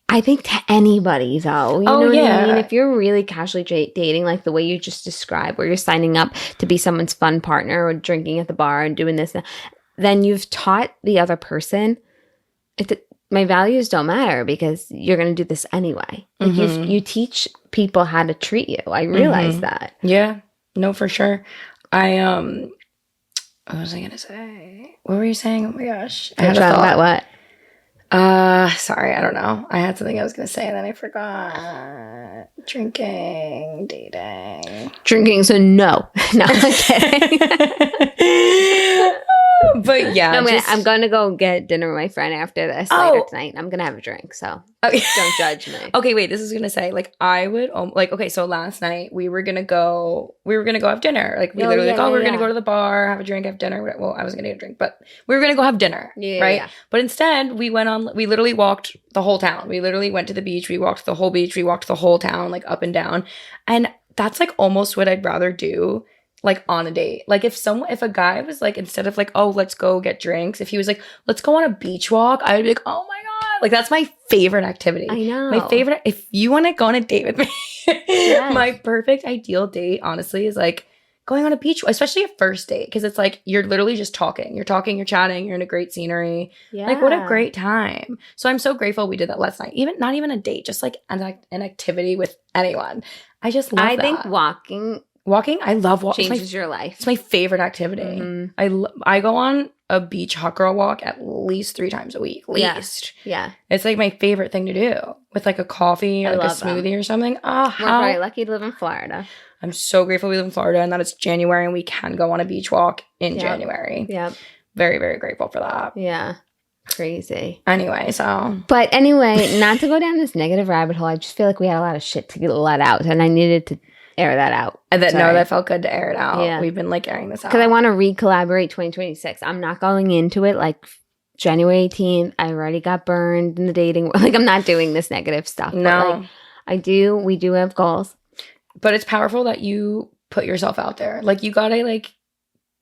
I think to anybody, though. You know what I mean? If you're really casually dating, like the way you just described, where you're signing up to be someone's fun partner or drinking at the bar and doing this, then you've taught the other person, my values don't matter, because you're going to do this anyway. Like, you teach people how to treat you. I realize that. Yeah. No, for sure. What was I going to say? What were you saying? Oh my gosh. I had a thought. About what? Sorry, I don't know. I had something I was going to say and then I forgot. Drinking, dating. Drinking, so no. No, I'm kidding. But yeah. No, I'm going to go get dinner with my friend after this later tonight. I'm going to have a drink, so don't judge me. Okay, wait, this is going to say, like, I would, okay, so last night we were going to go have dinner. Like, we literally we're going to go to the bar, have a drink, have dinner. Well, I was going to get a drink, but we were going to go have dinner, right? Yeah. But instead, we literally walked the whole town. We literally went to the beach. We walked the whole beach. We walked the whole town, like, up and down. And that's, like, almost what I'd rather do, like, on a date. Like, if a guy was like, instead of like, oh, let's go get drinks, if he was like, let's go on a beach walk, I would be like, oh my God, like, that's my favorite activity. I know. My favorite, if you want to go on a date with me, yes. My perfect ideal date, honestly, is like going on a beach, especially a first date, because it's like, you're literally just talking, you're chatting, you're in a great scenery. Yeah. Like, what a great time. So I'm so grateful we did that last night. Not even a date, just like an activity with anyone. I just love that. I think walking, I love walking. Changes your life. It's my favorite activity. Mm-hmm. I go on a beach hot girl walk at least 3 times a week. Least. Yeah. It's like my favorite thing to do, with like a coffee or like a smoothie or something. We're very lucky to live in Florida. I'm so grateful we live in Florida and that it's January and we can go on a beach walk in January. Yeah. Very, very grateful for that. Yeah. Crazy. Anyway, not to go down this negative rabbit hole, I just feel like we had a lot of shit to let out, and I needed to air that out. That felt good to air it out. Yeah. We've been like airing this out. Because I want to recalibrate 2026. I'm not going into it like January 18th. I already got burned in the dating. Like, I'm not doing this negative stuff. No. But, like, we do have goals. But it's powerful that you put yourself out there. Like, you gotta like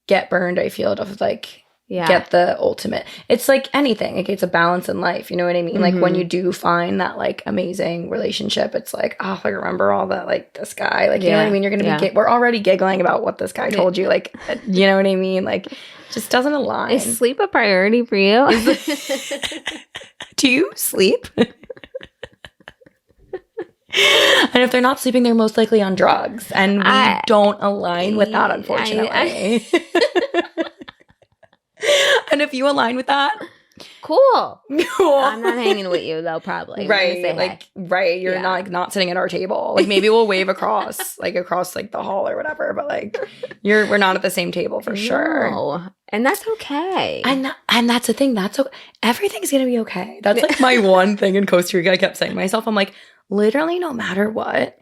get burned, I feel, to like get the ultimate. It's like anything. Like, it's a balance in life. You know what I mean? Mm-hmm. Like, when you do find that like amazing relationship, it's like, oh, I remember all that, like, this guy. Like, you know what I mean? You're gonna be we're already giggling about what this guy told you. Like, you know what I mean? Like, just doesn't align. Is sleep a priority for you? Do you sleep? And if they're not sleeping, they're most likely on drugs. And we don't align with that, unfortunately. And if you align with that, cool. I'm not hanging with you, though, probably. Right. Like, right. You're not sitting at our table. Like, maybe we'll wave across like the hall or whatever. But like, we're not at the same table for sure. And that's okay. And that's the thing. That's okay. Everything's going to be okay. That's like my one thing in Costa Rica. I kept saying to myself, I'm like, literally, no matter what,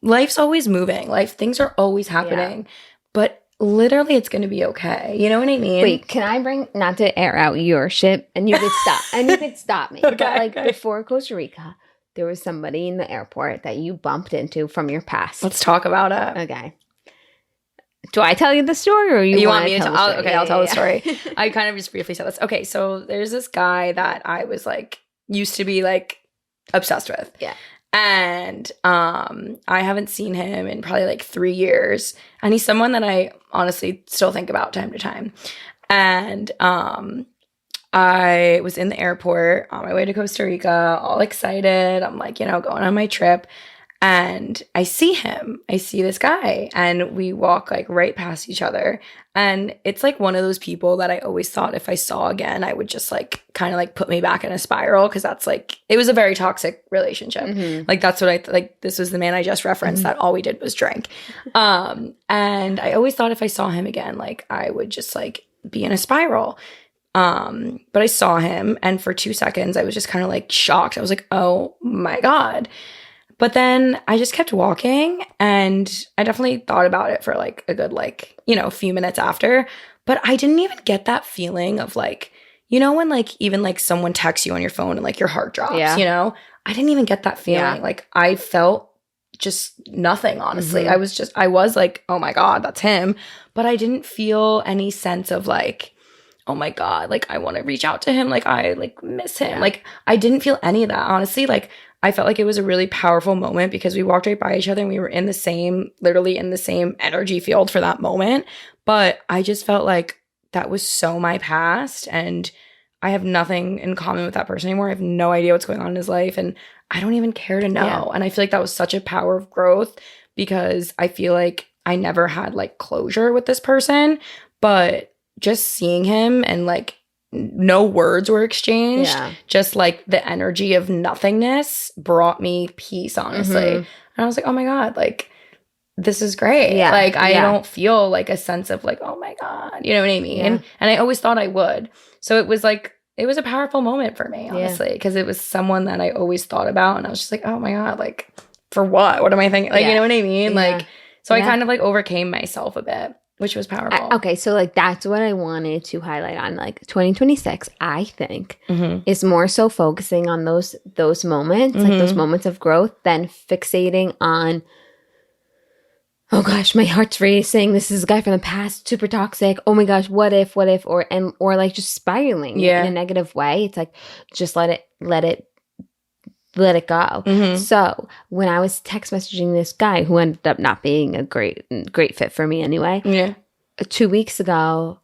life's always moving. Things are always happening. But literally, it's going to be okay. You know what I mean? Wait, can I bring, not to air out your shit, and you could stop, and you could stop me. Okay. But like, before Costa Rica, there was somebody in the airport that you bumped into from your past. Let's talk about it. Okay. Do I tell you the story, or you want me to tell? Okay, I'll tell the story. I kind of just briefly said this. Okay, so there's this guy that I was like, used to be like obsessed with. Yeah. And I haven't seen him in probably like 3 years. And he's someone that I honestly still think about time to time. And I was in the airport on my way to Costa Rica, all excited. I'm like, going on my trip. And I see him. I see this guy. And we walk like right past each other. And it's like one of those people that I always thought if I saw again, I would just like kind of like put me back in a spiral. Cause that's like, it was a very toxic relationship. Mm-hmm. Like that's what like, this was the man I just referenced that all we did was drink. And I always thought if I saw him again, like I would just like be in a spiral. But I saw him and for 2 seconds, I was just kind of like shocked. I was like, oh my God. But then I just kept walking and I definitely thought about it for like a good, like, few minutes after. But I didn't even get that feeling of like, when like even like someone texts you on your phone and like your heart drops, I didn't even get that feeling. Yeah. Like I felt just nothing, honestly. Mm-hmm. I was like, oh my God, that's him. But I didn't feel any sense of like, oh my God, like I want to reach out to him. Like I like miss him. Yeah. Like I didn't feel any of that, honestly. Like I felt like it was a really powerful moment because we walked right by each other and we were literally in the same energy field for that moment. But I just felt like that was so my past and I have nothing in common with that person anymore. I have no idea what's going on in his life and I don't even care to know. Yeah. And I feel like that was such a power of growth because I feel like I never had like closure with this person, but just seeing him and like no words were exchanged. Yeah. Just like the energy of nothingness brought me peace, honestly. Mm-hmm. And I was like, oh my God, like this is great. Yeah. Like I don't feel like a sense of like, oh my God, you know what I mean? Yeah. And I always thought I would. So it was a powerful moment for me, honestly, because it was someone that I always thought about. And I was just like, oh my God, like for what? What am I thinking? Like, you know what I mean? Yeah. Like, so I kind of like overcame myself a bit. Which was powerful. Okay, so like that's what I wanted to highlight on like 2026, I think, is more so focusing on those moments, like those moments of growth than fixating on, oh gosh, my heart's racing. This is a guy from the past, super toxic. Oh my gosh, what if, or like just spiraling in a negative way. It's like just let it go. Mm-hmm. So when I was text messaging this guy who ended up not being a great fit for me anyway, 2 weeks ago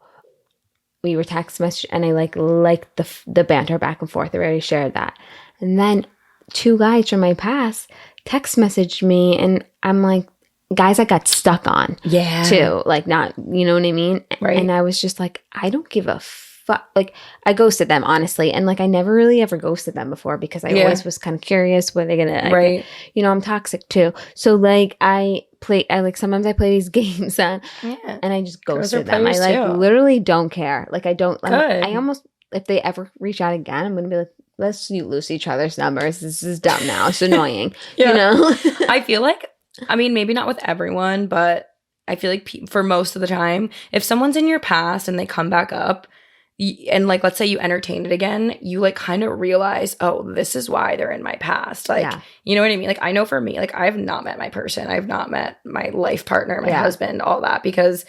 we were text messaging and I like the banter back and forth. I already shared that. And then 2 guys from my past text messaged me and I'm like, guys I got stuck on too. Like not, you know what I mean? Right. And I was just like, I don't give a fuck. Like I ghosted them, honestly, and like I never really ever ghosted them before because I always was kind of curious what they're gonna I'm toxic too, so like I like sometimes I play these games and I just ghosted them. I like too. Literally don't care. Like I don't like, I almost, if they ever reach out again, I'm gonna be like, let's lose each other's numbers. This is dumb now. It's annoying. I feel like, I mean, maybe not with everyone, but I feel like for most of the time, if someone's in your past and they come back up and like, let's say you entertain it again, you like kind of realize, oh, this is why they're in my past. Like, you know what I mean? Like, I know for me, like I have not met my person. I've not met my life partner, my husband, all that, because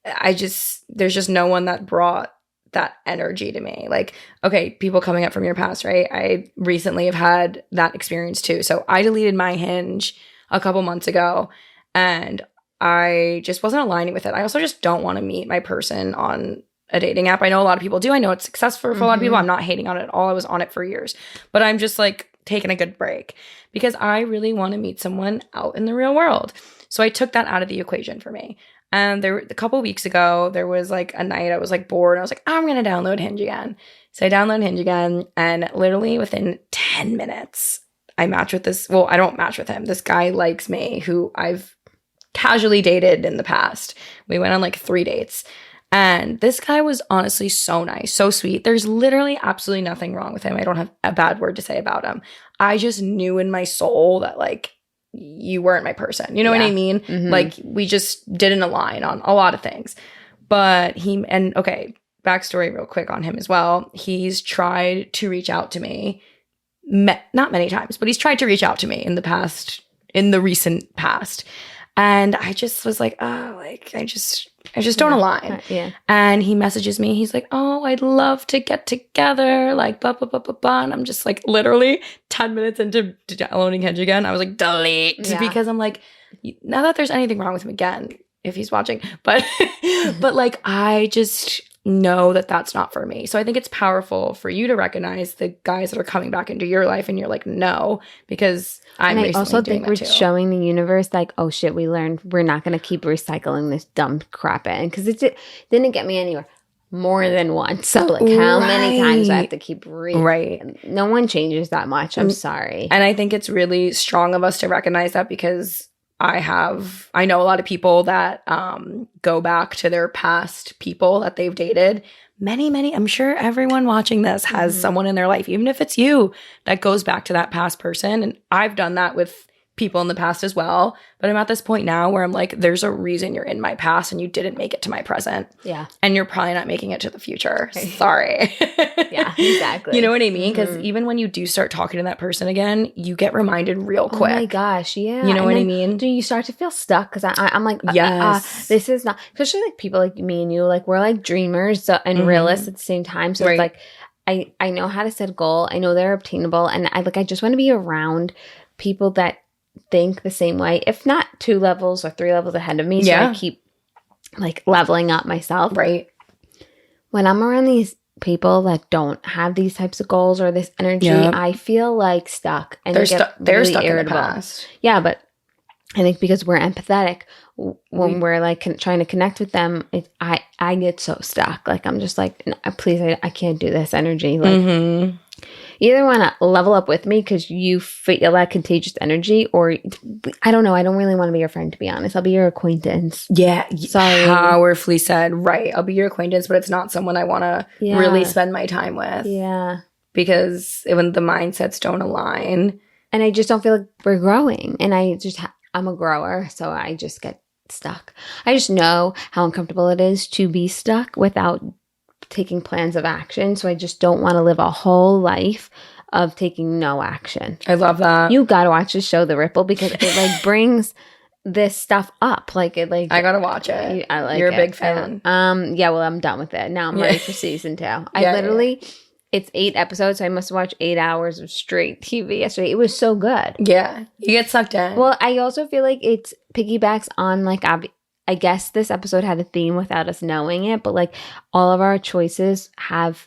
there's just no one that brought that energy to me. Like, okay, people coming up from your past, right? I recently have had that experience too. So I deleted my Hinge a couple months ago and I just wasn't aligning with it. I also just don't want to meet my person on a dating app. I know a lot of people do. I know it's successful for a lot of people. I'm not hating on it at all. I was on it for years. But I'm just like taking a good break because I really want to meet someone out in the real world. So I took that out of the equation for me. And a couple weeks ago, there was like a night I was like bored. And I was like, I'm going to download Hinge again. So I download Hinge again. And literally within 10 minutes, I match with this. Well, I don't match with him. This guy likes me who I've casually dated in the past. We went on like 3 dates. And this guy was honestly so nice, so sweet. There's literally absolutely nothing wrong with him. I don't have a bad word to say about him. I just knew in my soul that like you weren't my person. You know what I mean? Mm-hmm. Like we just didn't align on a lot of things. But okay, backstory real quick on him as well. He's tried to reach out to me, not many times, but he's tried to reach out to me in the recent past. And I just was like, oh, like I just don't align. Yeah. And he messages me. He's like, oh, I'd love to get together. Like, blah, blah, blah, blah, blah. And I'm just like, literally 10 minutes into downloading Hinge again, I was like, delete. Yeah. Because I'm like, not that there's anything wrong with him again, if he's watching. But, but like, I just know that that's not for me. So I think it's powerful for you to recognize the guys that are coming back into your life and you're like, no, because I also think we're showing the universe like, oh shit, we learned we're not going to keep recycling this dumb crap in, because it didn't get me anywhere more than once. So like, how many times do I have to keep right? No one changes that much. I'm sorry. And I think it's really strong of us to recognize that, because I know a lot of people that go back to their past people that they've dated. Many, I'm sure everyone watching this has someone in their life, even if it's you, that goes back to that past person. And I've done that with people in the past as well. But I'm at this point now where I'm like, there's a reason you're in my past and you didn't make it to my present. Yeah. And you're probably not making it to the future. Sorry. Yeah, exactly. You know what I mean? Because even when you do start talking to that person again, you get reminded real quick. Oh my gosh, yeah. You know what I mean? Do you start to feel stuck? Because I'm like, yes, this is not, especially like people like me and you, like we're like dreamers and realists at the same time. So it's like, I know how to set a goal. I know they're obtainable. And I just want to be around people that think the same way, if not 2 levels or 3 levels ahead of me. So I keep like leveling up myself. Right. When I'm around these people that don't have these types of goals or this energy, I feel like stuck, and they're stuck irritable. In the past. Yeah, but I think because we're empathetic, when we're like trying to connect with them, I get so stuck. Like I'm just like, please, I can't do this energy. Like you either want to level up with me because you feel that contagious energy, or I don't know. I don't really want to be your friend, to be honest. I'll be your acquaintance. Yeah. Sorry. Powerfully said. Right. I'll be your acquaintance, but it's not someone I want to really spend my time with. Yeah. Because when the mindsets don't align. And I just don't feel like we're growing. And I'm a grower, so I just get stuck. I just know how uncomfortable it is to be stuck without taking plans of action. So I just don't want to live a whole life of taking no action. I love that. You got to watch the show The Ripple, because it like brings this stuff up. Like it like I got to watch it. I like You're it. a big fan. Yeah, well, I'm done with it. Now I'm ready for season 2. I literally it's 8 episodes, so I must have watched 8 hours of straight TV yesterday. It was so good. Yeah. You get sucked in. Well, I also feel like it piggybacks on like I guess this episode had a theme without us knowing it, but like all of our choices have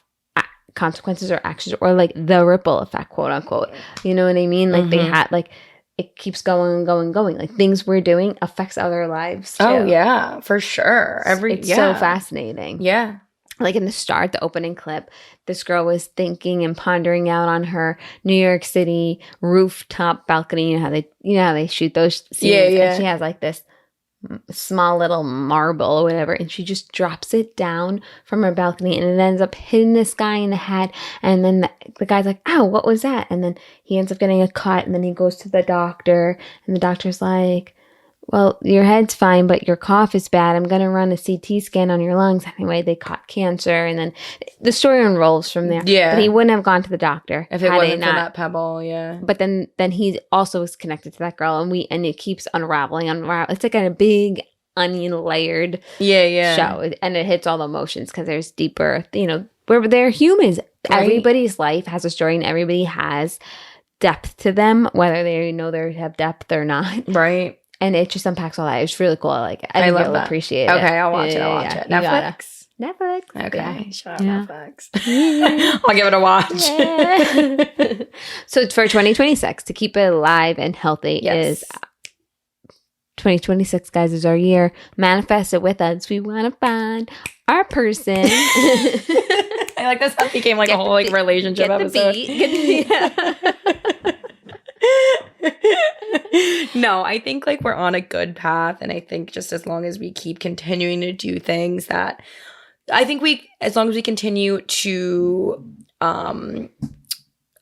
consequences or actions, or like the ripple effect, quote unquote. You know what I mean? Like they had like it keeps going and going and going. Like things we're doing affects other lives too. Oh yeah, for sure. It's so fascinating. Yeah. Like in the opening clip, this girl was thinking and pondering out on her New York City rooftop balcony. You know how they shoot those scenes. Yeah. And she has like this small little marble or whatever, and she just drops it down from her balcony, and it ends up hitting this guy in the head. And then the guy's like, "Ow, what was that?" And then he ends up getting a cut, and then he goes to the doctor, and the doctor's like, "Well, your head's fine, but your cough is bad. I'm going to run a CT scan on your lungs." Anyway, they caught cancer, and then the story unrolls from there. Yeah. But he wouldn't have gone to the doctor if it wasn't for that pebble, yeah. But then he also is connected to that girl, and it keeps unraveling. It's like a big onion layered show, and it hits all the emotions because there's deeper, where they're humans. Right. Everybody's life has a story, and everybody has depth to them, whether they know they have depth or not. Right. And it just unpacks all that. It's really cool. I like it. I love you'll appreciate it. Okay, I'll watch it. I'll watch it. Netflix. Okay. Yeah. Shut up, Netflix. I'll give it a watch. Yeah. So for 2026, to keep it alive and healthy is 2026, guys, is our year. Manifest it with us. We want to find our person. I like this. That became like a whole like relationship episode. No, I think like we're on a good path, and I think just as long as we keep continuing to do things that as long as we continue to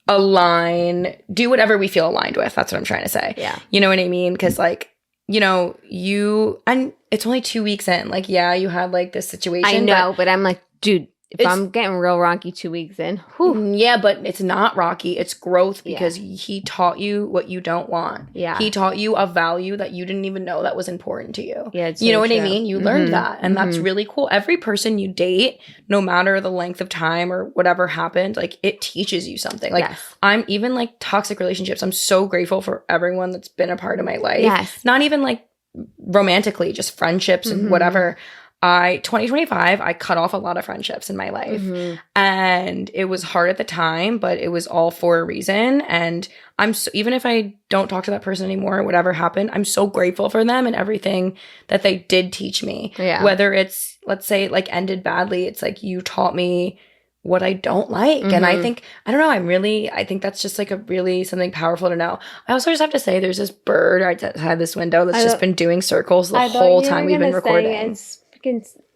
align, do whatever we feel aligned with. That's what I'm trying to say. Yeah. You know what I mean? Because like, and it's only 2 weeks in. Like, yeah, you had like this situation. I know, but I'm like, dude, if I'm getting real rocky 2 weeks in, whew. Yeah, but it's not rocky. It's growth because he taught you what you don't want. Yeah. He taught you a value that you didn't even know that was important to you. Yeah, it's you know so what true. I mean? You learned that. And that's really cool. Every person you date, no matter the length of time or whatever happened, like it teaches you something. Like I'm even like toxic relationships. I'm so grateful for everyone that's been a part of my life. Yes. Not even like romantically, just friendships and whatever. 2025, I cut off a lot of friendships in my life and it was hard at the time, but it was all for a reason. And even if I don't talk to that person anymore, whatever happened, I'm so grateful for them and everything that they did teach me. Yeah. Whether it's, let's say it like ended badly, it's like you taught me what I don't like. And I think, I don't know, I think that's just like a really something powerful to know. I also just have to say there's this bird outside this window that's just been doing circles the whole time we've been recording.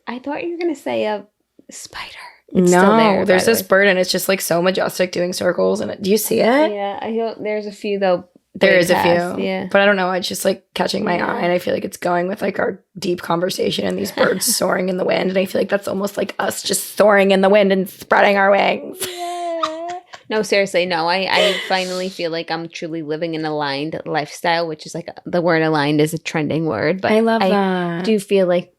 I thought you were going to say a spider. It's still there's this bird and it's just like so majestic doing circles. And do you see it? Yeah, I feel there's a few though. There is a few. Yeah. But I don't know. It's just like catching my eye and I feel like it's going with like our deep conversation and these birds soaring in the wind. And I feel like that's almost like us just soaring in the wind and spreading our wings. Yeah. No, seriously, no. I finally feel like I'm truly living an aligned lifestyle, which is like the word aligned is a trending word. But I love that. I do feel like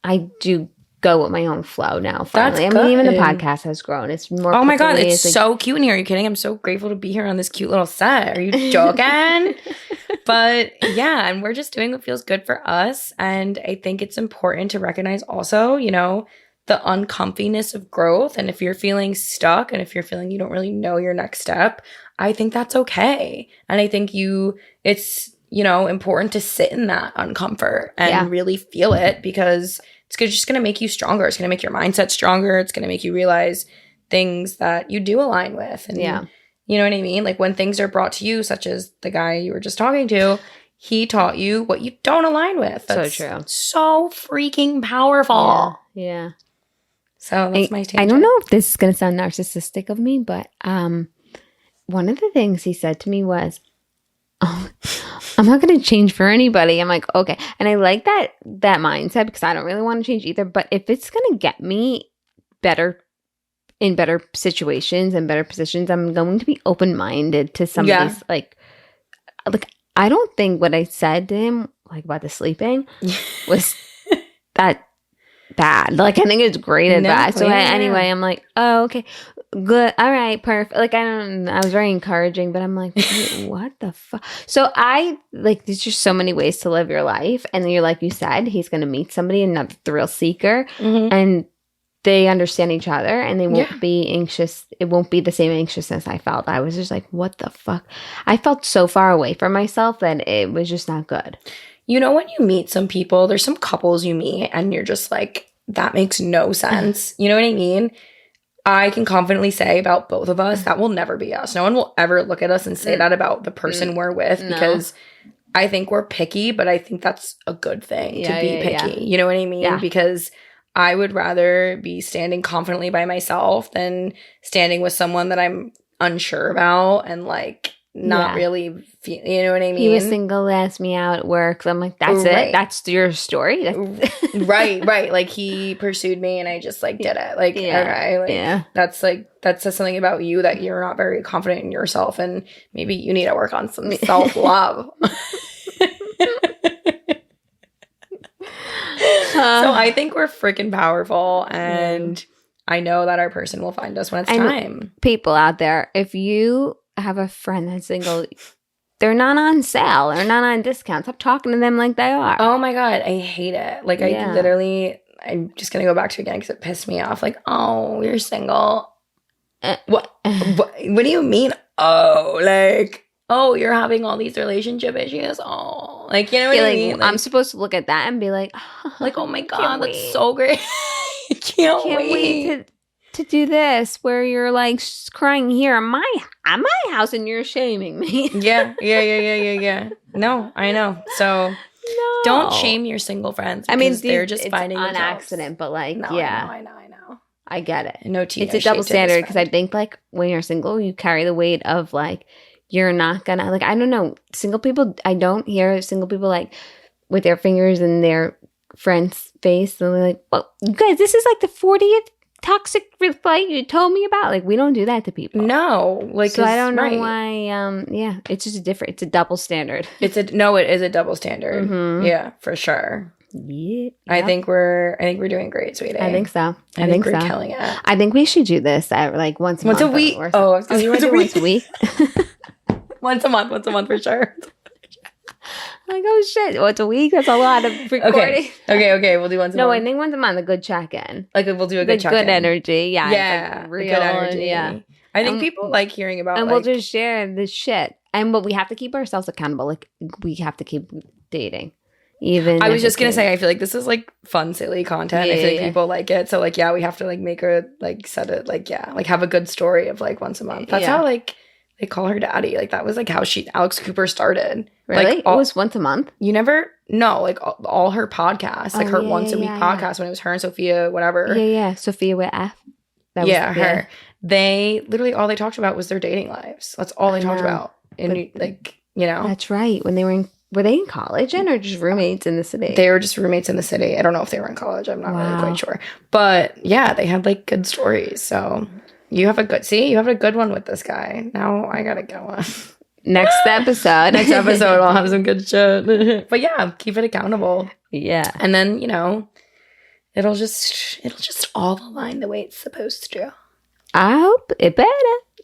I do go with my own flow now, finally. That's I mean, even the good. podcast has grown. It's more Oh my God, it's it's like, so cute in here. Are you kidding? I'm so grateful to be here on this cute little set. Are you joking? But yeah, and we're just doing what feels good for us. And I think it's important to recognize also, you know, the uncomfiness of growth. And if you're feeling stuck and if you're feeling you don't really know your next step, I think that's okay. And I think it's, you know, important to sit in that uncomfort and really feel it because it's just going to make you stronger. It's going to make your mindset stronger. It's going to make you realize things that you do align with. And you know what I mean? Like when things are brought to you, such as the guy you were just talking to, he taught you what you don't align with. That's so true. So freaking powerful. Yeah. So that's my tangent. I don't know if this is going to sound narcissistic of me, but one of the things he said to me was, oh, I'm not going to change for anybody. I'm like, okay. And I like that mindset because I don't really want to change either. But if it's going to get me better in better situations and better positions, I'm going to be open-minded to somebody's like I don't think what I said to him like about the sleeping was that bad. Like I think it's great advice. So anyway, I'm like, oh, okay. Good. All right. Perfect. Like, I was very encouraging, but I'm like, wait, what the fuck? So there's just so many ways to live your life. And you're like you said, he's going to meet somebody, another thrill seeker, and they understand each other and they won't be anxious. It won't be the same anxiousness I felt. I was just like, what the fuck? I felt so far away from myself that it was just not good. You know, when you meet some people, there's some couples you meet and you're just like, that makes no sense. You know what I mean? I can confidently say about both of us, that will never be us. No one will ever look at us and say that about the person we're with because I think we're picky, but I think that's a good thing to be picky. Yeah. You know what I mean? Yeah. Because I would rather be standing confidently by myself than standing with someone that I'm unsure about and like not really feel, you know what I mean? He was single, asked me out at work. So I'm like, that's it? That's your story? Right. Like he pursued me and I just like did it. Like, okay. Like, that's like, that says something about you that you're not very confident in yourself and maybe you need to work on some self-love. So I think we're freaking powerful and I know that our person will find us when it's time. People out there, if you have a friend that's single, they're not on sale or not on discount. Stop talking to them like they are. Oh my God, I hate it. Like I'm just going to go back to it again because it pissed me off. Like, oh, you're single. What do you mean? Oh, like, oh, you're having all these relationship issues. Oh, like, you know what I mean? Like, I'm supposed to look at that and be like, oh my God, that's so great. Can't wait to do this where you're like crying here at my house and you're shaming me. Yeah. No, I know. So don't shame your single friends. I mean, they're just finding on themselves. Accident, but like, I know. I get it. No tea. It's a double standard because I think like when you're single, you carry the weight of like you're not gonna like. I don't know. Single people. I don't hear single people like with their fingers in their friend's face and they're like, well, you guys, this is like the 40th toxic flight you told me about. Like, we don't do that to people. No. Like, so I don't know why, it's just it's a double standard. It is a double standard. Mm-hmm. Yeah, for sure. Yeah. I think we're doing great, sweetie. I think so. I think we're killing it. I think we should do this at like once a month. Once a week. You want to do once a week? Once a month for sure. Like, oh shit, once a week? That's a lot of recording. Okay, we'll do once a month. No, I think once a month, a good check-in. Like, we'll do a good check-in. Good energy. Yeah. Yeah. Like real, good energy. Yeah. I think people like hearing about and we'll just share this shit. But we have to keep ourselves accountable. Like, we have to keep dating. Even I was just gonna say, I feel like this is like fun, silly content. I feel like people like it. So like, yeah, we have to like make her like set it like, yeah, like have a good story of like once a month. That's how like they call her daddy. Like that was like how Alex Cooper started. Really? Like, it was once a month? You never know, like all her podcasts, like her once a week podcast when it was her and Sophia, whatever. Yeah. Sophia with F. Her. They literally all they talked about was their dating lives. That's all they talked about. And like, you know. That's right. When they were they in college or just roommates in the city? They were just roommates in the city. I don't know if they were in college. I'm not really quite sure. But yeah, they had like good stories. So you have a good one with this guy. Now I gotta get one. Next episode we'll have some good shit. But yeah, keep it accountable. Yeah. And then, you know, it'll just all align the way it's supposed to. I hope it better.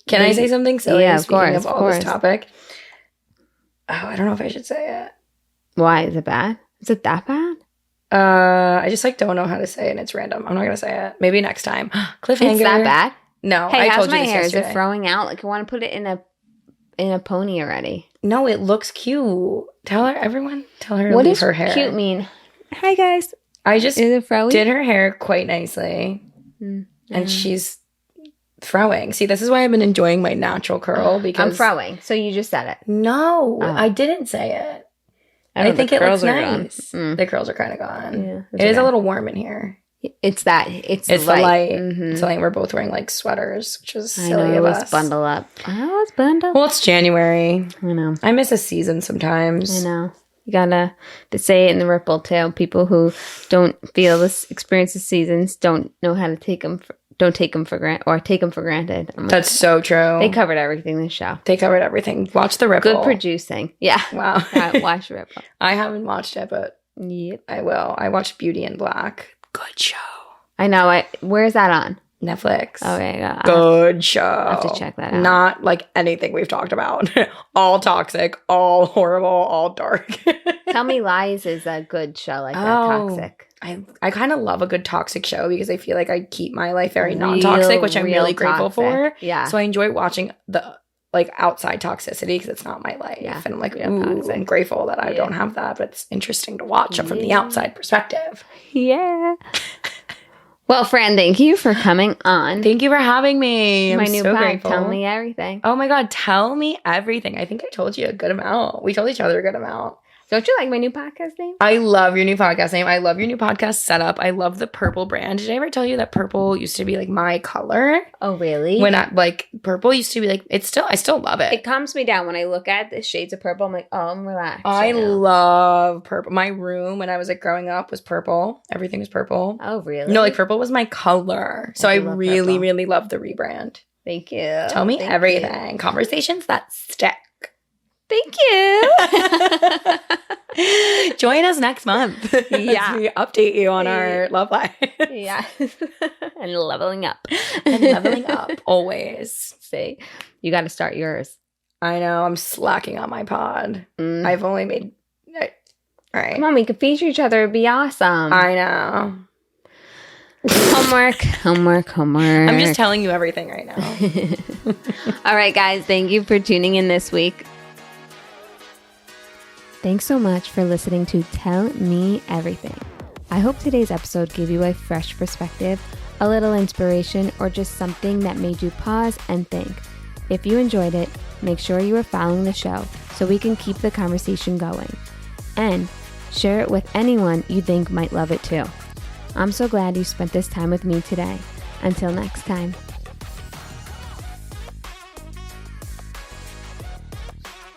Can I say something silly? Yeah, speaking of all this topic. Oh, I don't know if I should say it. Why? Is it bad? Is it that bad? I just like don't know how to say it and it's random. I'm not gonna say it. Maybe next time. Cliffhanger. It's that bad? No. Hey, I told how's my you this hair? yesterday. Is it throwing out? Like I want to put it in a pony already. No, it looks cute. Tell her to what leave does her hair. Cute mean? Hi guys. I just did her hair quite nicely. And she's throwing. See, this is why I've been enjoying my natural curl because I'm throwing. So you just said it. No, I didn't say it. I think it looks nice. The curls are kind of gone. Yeah, it is a little warm in here. It's the light. Mm-hmm. It's like we're both wearing like sweaters, which is silly of us. us. Bundle up. Let's bundle. Well, it's January. I know. I miss a season sometimes. I know. You gotta say it in the ripple too. People who don't feel this experience of seasons don't know how to take them. Don't take them for granted or take them for granted. That's so true. They covered everything this show. They covered everything. Watch the ripple. Good producing. Yeah. Wow. Watch the ripple. I haven't watched it, but I will. I watched Beauty in Black. Good show. I know. Where is that on? Netflix. Okay. Good show. I have to check that out. Not like anything we've talked about. All toxic, all horrible, all dark. Tell Me Lies is a good show like that. Toxic. I kind of love a good toxic show because I feel like I keep my life very non-toxic, which I'm really grateful for. Yeah. So I enjoy watching the like outside toxicity because it's not my life. Yeah. And I'm like, ooh, I'm grateful that I don't have that. But it's interesting to watch from the outside perspective. Yeah. Well, Fran, thank you for coming on. Thank you for having me. My I'm new so pod, grateful. Tell Me Everything. Oh my God, tell me everything. I think I told you a good amount. We told each other a good amount. Don't you like my new podcast name? I love your new podcast name. I love your new podcast setup. I love the purple brand. Did I ever tell you that purple used to be like my color? Oh, really? When purple used to be like, I still love it. It calms me down when I look at the shades of purple. I'm like, oh, I'm relaxed. I love purple. My room when I was like growing up was purple. Everything was purple. Oh, really? No, like purple was my color. So I really, really love the rebrand. Thank you. Tell me everything. Conversations that stick. Thank you. Join us next month. Yeah. We update you on our love life. Yeah. And leveling up. Always. See, you got to start yours. I know. I'm slacking on my pod. I've only made... All right. Come on, we could feature each other. It'd be awesome. I know. Homework. I'm just telling you everything right now. All right, guys. Thank you for tuning in this week. Thanks so much for listening to Tell Me Everything. I hope today's episode gave you a fresh perspective, a little inspiration, or just something that made you pause and think. If you enjoyed it, make sure you are following the show so we can keep the conversation going. And share it with anyone you think might love it too. I'm so glad you spent this time with me today. Until next time.